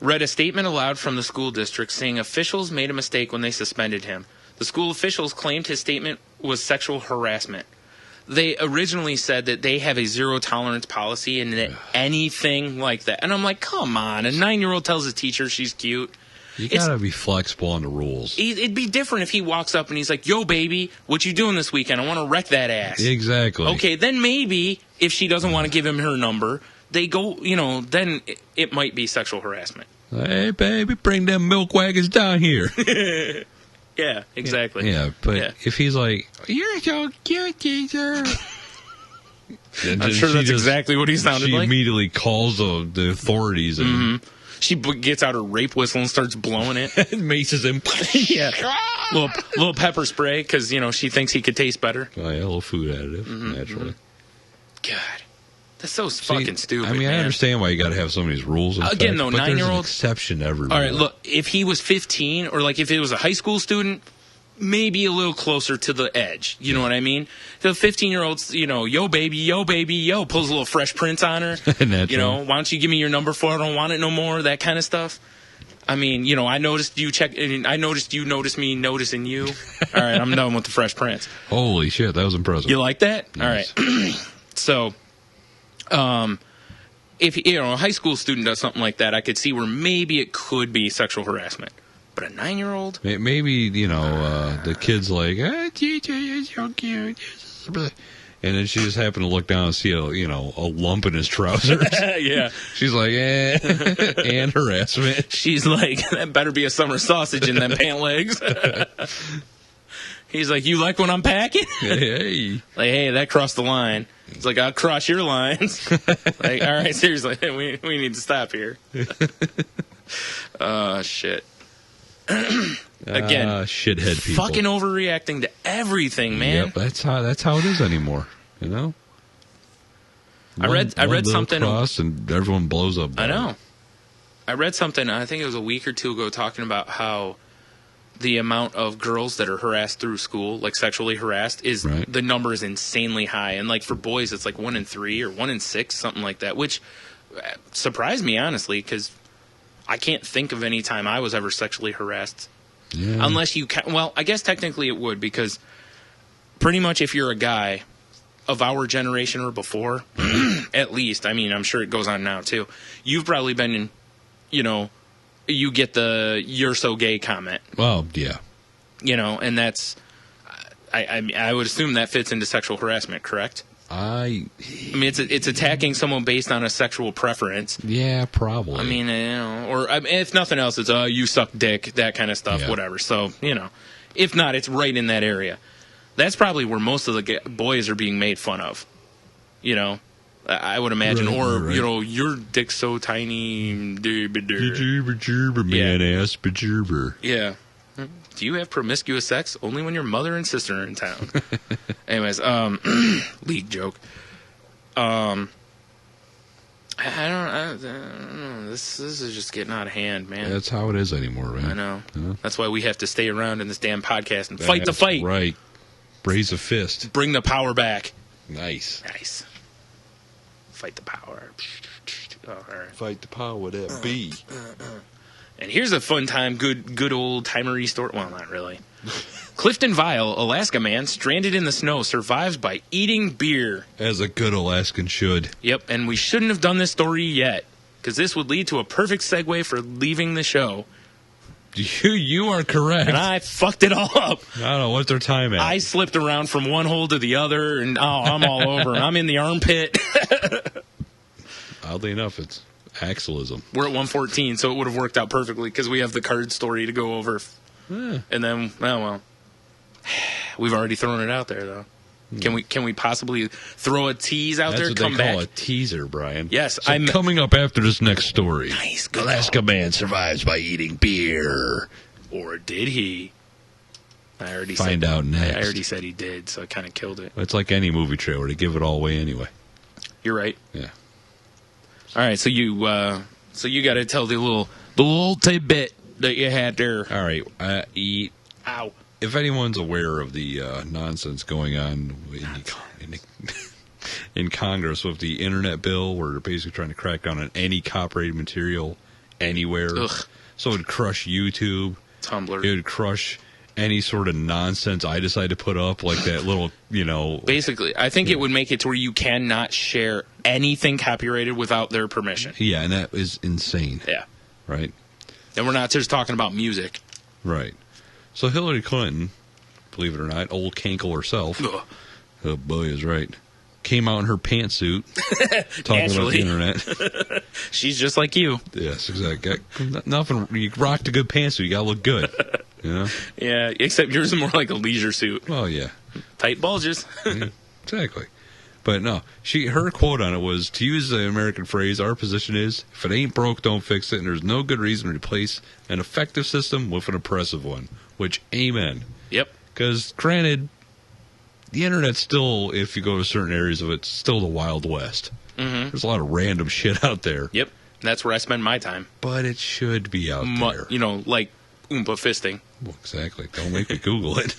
Read a statement aloud from the school district saying officials made a mistake when they suspended him. The school officials claimed his statement was sexual harassment. They originally said that they have a zero-tolerance policy and that anything like that. And I'm like, come on. A 9-year-old tells his teacher she's cute. You gotta be flexible on the rules. It'd be different if he walks up and he's like, yo, baby, what you doing this weekend? I want to wreck that ass. Exactly. Okay, then maybe if she doesn't want to give him her number, they go, then it might be sexual harassment. Hey, baby, bring them milk wagons down here. Yeah, exactly. Yeah, but if he's like, you're so cute, teacher. I'm sure that's exactly what he sounded like. She immediately calls the authorities. And she gets out her rape whistle and starts blowing it. And maces him. Yeah. Little pepper spray because, she thinks he could taste better. Oh, yeah, a little food additive, naturally. God. That's so fucking stupid. I mean, I understand why you got to have some of these rules. Again, though, 9-year-old. There's an exception to every rule. All right, look, if he was 15 or like if it was a high school student, maybe a little closer to the edge. You know what I mean? The 15-year-old's, yo, baby, yo, pulls a little Fresh Prince on her. Why don't you give me your number for it? I don't want it no more. That kind of stuff. I mean, I noticed you I noticed you noticed me noticing you. All right, I'm done with the Fresh Prince. Holy shit, that was impressive. You like that? Nice. All right. So, if a high school student does something like that, I could see where maybe it could be sexual harassment. But a 9-year-old? Maybe, the kid's like, teacher, you're so cute. And then she just happened to look down and see a lump in his trousers. Yeah. She's like, and harassment. She's like, that better be a summer sausage in them pant legs. He's like, you like when I'm packing? Hey. Like, hey, that crossed the line. It's like, I'll cross your lines. Like, all right, seriously, we need to stop here. Shit. Again, shithead people. Fucking overreacting to everything, man. Yep, that's how it is anymore. I read something. Cross and everyone blows up. I know. I read something. I think it was a week or two ago, talking about how the amount of girls that are harassed through school, like sexually harassed, the number is insanely high. And like for boys, it's like 1 in 3 or 1 in 6, something like that, which surprised me honestly, because I can't think of any time I was ever sexually harassed. Yeah. Unless you can. Well, I guess technically it would, because pretty much if you're a guy of our generation or before, at least, I mean, I'm sure it goes on now too, you've probably been in, you get the "you're so gay" comment. Well, yeah. And that's, I would assume that fits into sexual harassment, correct? I mean, it's attacking someone based on a sexual preference. Yeah, probably. I mean, or if nothing else, it's you suck dick, that kind of stuff, whatever. So, if not, it's right in that area. That's probably where most of the boys are being made fun of. I would imagine. Right, or, right. you know, your dick's so tiny. Man ass bejerber. Yeah. Do you have promiscuous sex? Only when your mother and sister are in town. Anyways, league joke. I don't know. This is just getting out of hand, man. That's how it is anymore, man. I know. Huh? That's why we have to stay around in this damn podcast and fight the fight. Right. Raise a fist. Bring the power back. Nice. Fight the power. Oh, all right. Fight the power that be. And here's a fun time, good old timery story. Well, not really. Clifton Vile, Alaska man, stranded in the snow, survives by eating beer. As a good Alaskan should. Yep, and we shouldn't have done this story yet, because this would lead to a perfect segue for leaving the show. You are correct. And I fucked it all up. I don't know what's their time at. I slipped around from one hole to the other, and I'm all over. I'm in the armpit. Oddly enough, it's Axelism. We're at 114, so it would have worked out perfectly because we have the card story to go over. Yeah. And then, well, we've already thrown it out there, though. Can we possibly throw a tease out there? That's what they call a teaser, Brian. Yes, so I'm coming up after this next story. Nice. Good Alaska man survives by eating beer. Or did he? I already Find out next. I already said he did, so I kind of killed it. It's like any movie trailer; they give it all away anyway. You're right. Yeah. All right, so you got to tell the little tidbit that you had there. All right. Ow. If anyone's aware of the nonsense going on in Congress with the internet bill, where they're basically trying to crack down on any copyrighted material anywhere, so it would crush YouTube, Tumblr, it would crush any sort of nonsense I decide to put up, like that little, Basically, I think it would make it to where you cannot share anything copyrighted without their permission. Yeah, and that is insane. Yeah. Right? And we're not just talking about music. Right. So Hillary Clinton, believe it or not, old Cankle herself, oh boy is right, came out in her pantsuit talking about the internet. She's just like you. Yes, exactly. Nothing. You rocked a good pantsuit, you gotta look good. Yeah, except yours is more like a leisure suit. Well, yeah. Tight bulges. Yeah, exactly. But no, her quote on it was, to use the American phrase, our position is, if it ain't broke, don't fix it, and there's no good reason to replace an effective system with an oppressive one. Which, amen. Yep. Because, granted, the internet's still, if you go to certain areas of it, still the Wild West. Mm-hmm. There's a lot of random shit out there. Yep. That's where I spend my time. But it should be out there. Like Oompa fisting. Well, exactly. Don't make me Google it.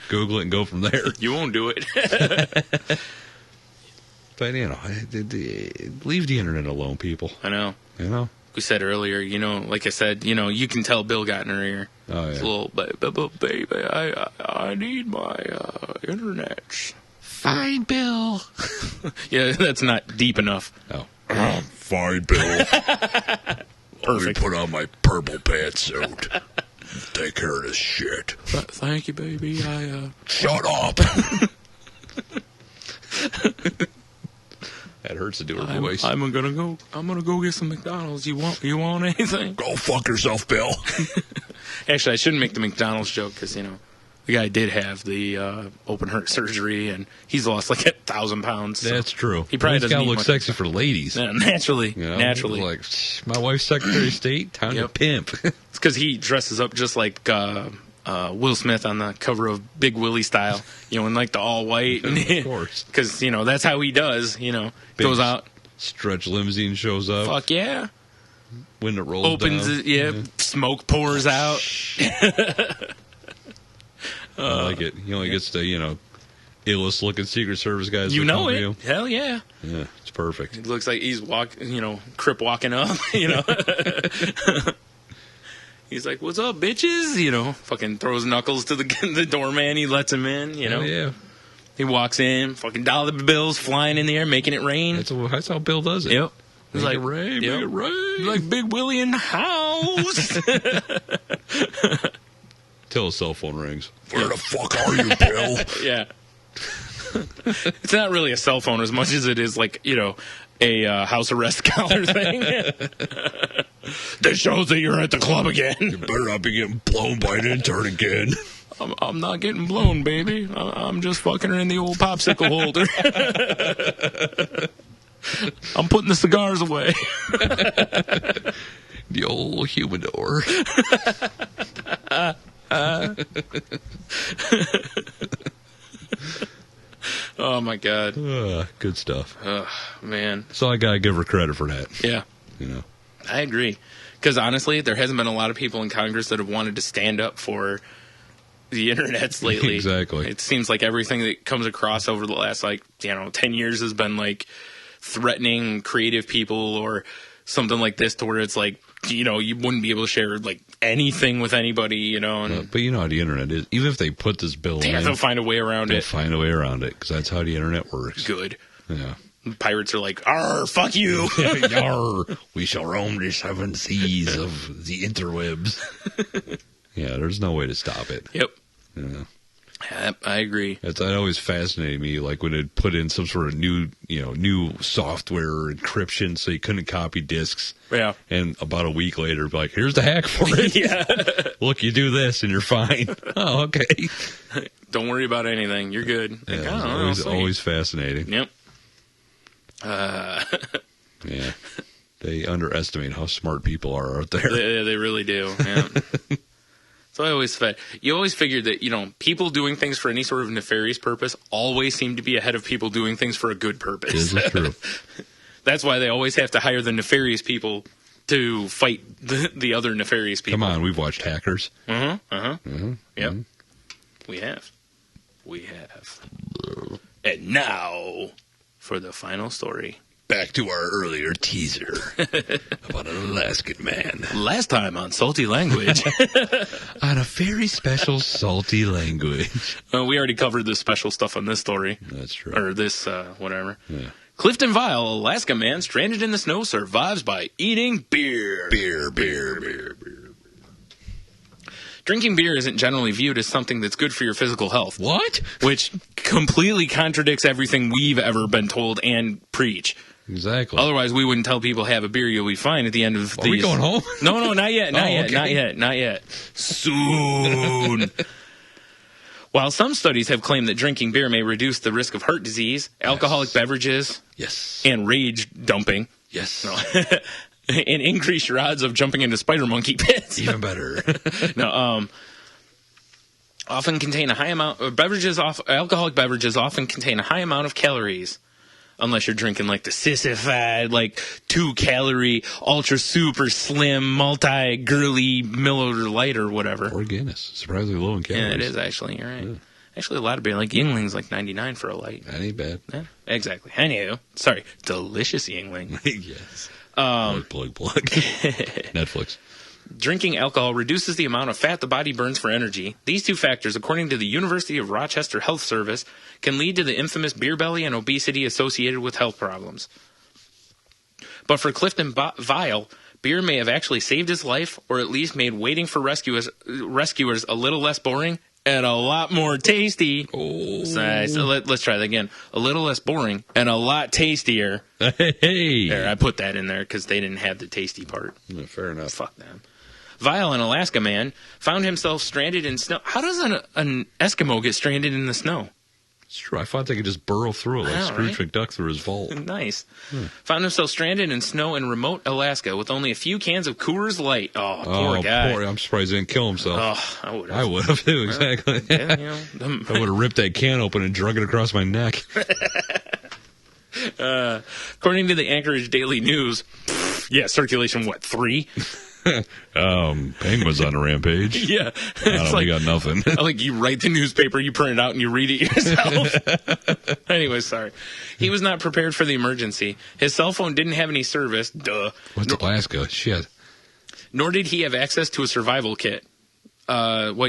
Google it and go from there. You won't do it. But, leave the internet alone, people. I know. We said earlier, like I said, you can tell Bill got in her ear. Oh, yeah. It's a little, baby, I need my internet. Fine, Bill. Yeah, that's not deep enough. Oh. Fine, Bill. Perfect. Let me put on my purple pantsuit. Take care of this shit. Thank you, baby. Shut up. That hurts to do her voice. I'm gonna go get some McDonald's. You want anything? Go fuck yourself, Bill. Actually, I shouldn't make the McDonald's joke because the guy did have the open heart surgery and he's lost like 1,000 pounds. So that's true. He probably doesn't gotta look much. Sexy for ladies. Yeah, naturally. Like, my wife's Secretary of State. Time to pimp. It's because he dresses up just like Will Smith on the cover of Big Willie Style, in like the all white. Of course. Because, that's how he does, Big goes out. Stretch limousine shows up. Fuck yeah. Window rolls Opens down. it, smoke pours out. I like it. He only gets the, illest looking Secret Service guys. You know it. Hell yeah. Yeah, it's perfect. It looks like he's Crip walking up, He's like, "What's up, bitches?" Fucking throws knuckles to the doorman. He lets him in. Yeah. He walks in. Fucking dollar bills flying in the air, making it rain. That's how Bill does it. Yep. He's like, rain, make it rain. He's like Big Willie in the house. Till his cell phone rings. Where the fuck are you, Bill? Yeah. It's not really a cell phone as much as it is like a house arrest collar thing. That shows that you're at the club again. You better not be getting blown by an intern again. I'm not getting blown, baby. I'm just fucking her in the old popsicle holder. I'm putting the cigars away. The old humidor. Oh my God. Good stuff. Man. So I gotta give her credit for that. Yeah. You know. I agree. Because honestly, there hasn't been a lot of people in Congress that have wanted to stand up for the internets lately. Exactly. It seems like everything that comes across over the last 10 years has been like threatening creative people or something like this, to where it's like, you wouldn't be able to share like anything with anybody, and but you know how the internet is. Even if they put this bill in, they'll find a way around it. They'll find a way around it, because that's how the internet works. Good. Yeah. Pirates are like, "Arr, fuck you." Yarr, we shall roam the 7 seas of the interwebs. Yeah, there's no way to stop it. Yep. Yeah. I agree. That always fascinated me, like when it put in some sort of new software encryption so you couldn't copy discs. Yeah. And about a week later, like, here's the hack for it. Yeah. Look, you do this and you're fine. Oh, okay. Don't worry about anything. You're good. Yeah, always fascinating. Yep. Yeah. They underestimate how smart people are out there. They really do. Yeah. So you always figured that, people doing things for any sort of nefarious purpose always seem to be ahead of people doing things for a good purpose. This is true. That's why they always have to hire the nefarious people to fight the other nefarious people. Come on, we've watched Hackers. Yep. Mm-hmm. We have. And now for the final story. Back to our earlier teaser about an Alaskan man. Last time on Salty Language. On a very special salty language. We already covered the special stuff on this story. That's true. Or this, whatever. Yeah. Clifton Vile, Alaska man stranded in the snow, survives by eating beer. Beer. Drinking beer isn't generally viewed as something that's good for your physical health. What? Which completely contradicts everything we've ever been told and preach. Exactly. Otherwise, we wouldn't tell people have a beer, you'll be fine at the end of these. Are we going home? No, not yet. Not yet. Soon. While some studies have claimed that drinking beer may reduce the risk of heart disease, alcoholic beverages, and rage dumping, and increase your odds of jumping into spider monkey pits. Even better. Often contain a high amount of alcoholic beverages often contain a high amount of calories. Unless you're drinking like the sissified, 2-calorie, ultra super slim, multi-girly Miller Lite or whatever. Or Guinness. Surprisingly low in calories. Yeah, it is actually. You're right. Yeah. Actually, a lot of beer, like Yingling's like 99 for a light. That ain't bad. Yeah, exactly. Anywho, sorry, delicious Yingling. Yes. Plug. Netflix. Drinking alcohol reduces the amount of fat the body burns for energy. These two factors, according to the University of Rochester Health Service, can lead to the infamous beer belly and obesity associated with health problems. But for Clifton Vile, beer may have actually saved his life, or at least made waiting for rescuers a little less boring and a lot more tasty. Oh. So let's try that again. A little less boring and a lot tastier. Hey. There, I put that in there because they didn't have the tasty part. Yeah, fair enough. Fuck them. Vile, an Alaska man, found himself stranded in snow. How does an Eskimo get stranded in the snow? It's true. I thought they could just burrow through it like Scrooge McDuck through his vault. Nice. Found himself stranded in snow in remote Alaska with only a few cans of Coors Light. Oh, poor guy. I'm surprised he didn't kill himself. Oh, I would have too, exactly. Yeah, I would have ripped that can open and drug it across my neck. According to the Anchorage Daily News, circulation, 3? Penguins on a rampage. Yeah. We got nothing. You write the newspaper, you print it out, and you read it yourself. Anyway, sorry. He was not prepared for the emergency. His cell phone didn't have any service. Duh. What's Alaska? Shit. Nor did he have access to a survival kit. He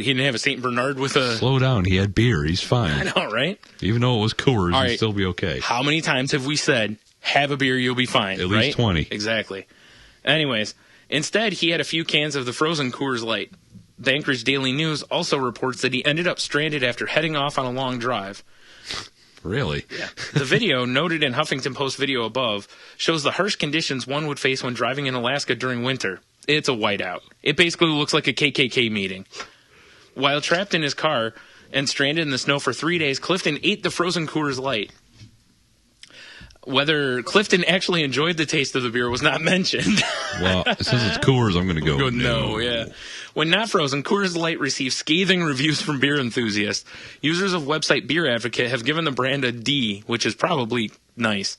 didn't have a St. Bernard with a... Slow down. He had beer. He's fine. I know, right? Even though it was Coors, he'd still be okay. How many times have we said, have a beer, you'll be fine, At least 20. Exactly. Anyways... Instead, he had a few cans of the frozen Coors Light. The Anchorage Daily News also reports that he ended up stranded after heading off on a long drive. Really? Yeah. The video, noted in Huffington Post video above, shows the harsh conditions one would face when driving in Alaska during winter. It's a whiteout. It basically looks like a KKK meeting. While trapped in his car and stranded in the snow for 3 days, Clifton ate the frozen Coors Light. Whether Clifton actually enjoyed the taste of the beer was not mentioned. Well, since it's Coors, I'm going to go no. Yeah. When not frozen, Coors Light received scathing reviews from beer enthusiasts. Users of website Beer Advocate have given the brand a D, which is probably nice.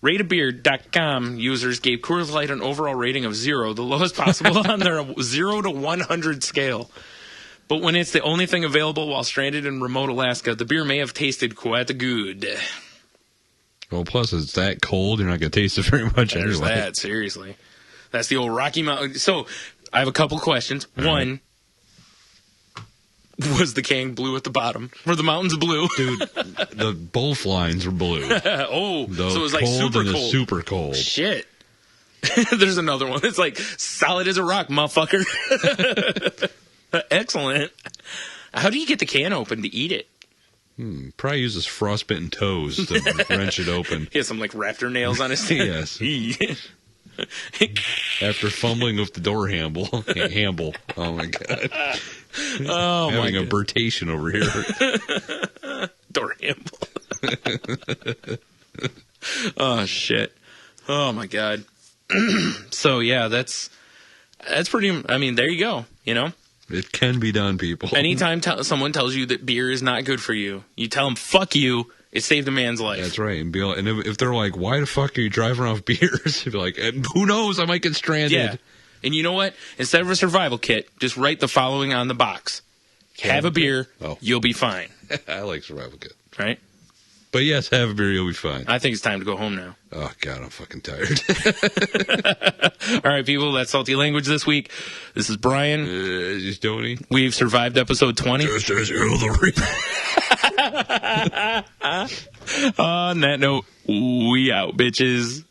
Rateabeer.com users gave Coors Light an overall rating of 0, the lowest possible on their 0 to 100 scale. But when it's the only thing available while stranded in remote Alaska, the beer may have tasted quite good. Well, plus it's that cold, you're not going to taste it very much There's anyway. that, seriously. That's the old Rocky Mountain. So, I have a couple questions. All One, was the can blue at the bottom? Were the mountains blue? Dude, the both lines were blue. So it was like super and cold. Super cold. Shit. There's another one. It's like solid as a rock, motherfucker. Excellent. How do you get the can open to eat it? Probably uses frostbitten toes to wrench it open. He has some like raptor nails on his teeth. Yes. After fumbling with the door handle. Oh my god. Oh my Having a god. birtation over here. Door handle. Oh shit. Oh my god. So yeah, that's pretty. I mean, there you go. You know. It can be done, people. Anytime someone tells you that beer is not good for you, you tell them, fuck you, it saved a man's life. That's right. And, if they're like, why the fuck are you driving around with beers? You'd be like, who knows? I might get stranded. Yeah. And you know what? Instead of a survival kit, just write the following on the box. Have a beer, you'll be fine. I like survival kit. Right? But yes, have a beer, you'll be fine. I think it's time to go home now. Oh, God, I'm fucking tired. All right, people, that's Salty Language this week. This is Brian. This is Tony. We've survived episode 20. On that note, we out, bitches.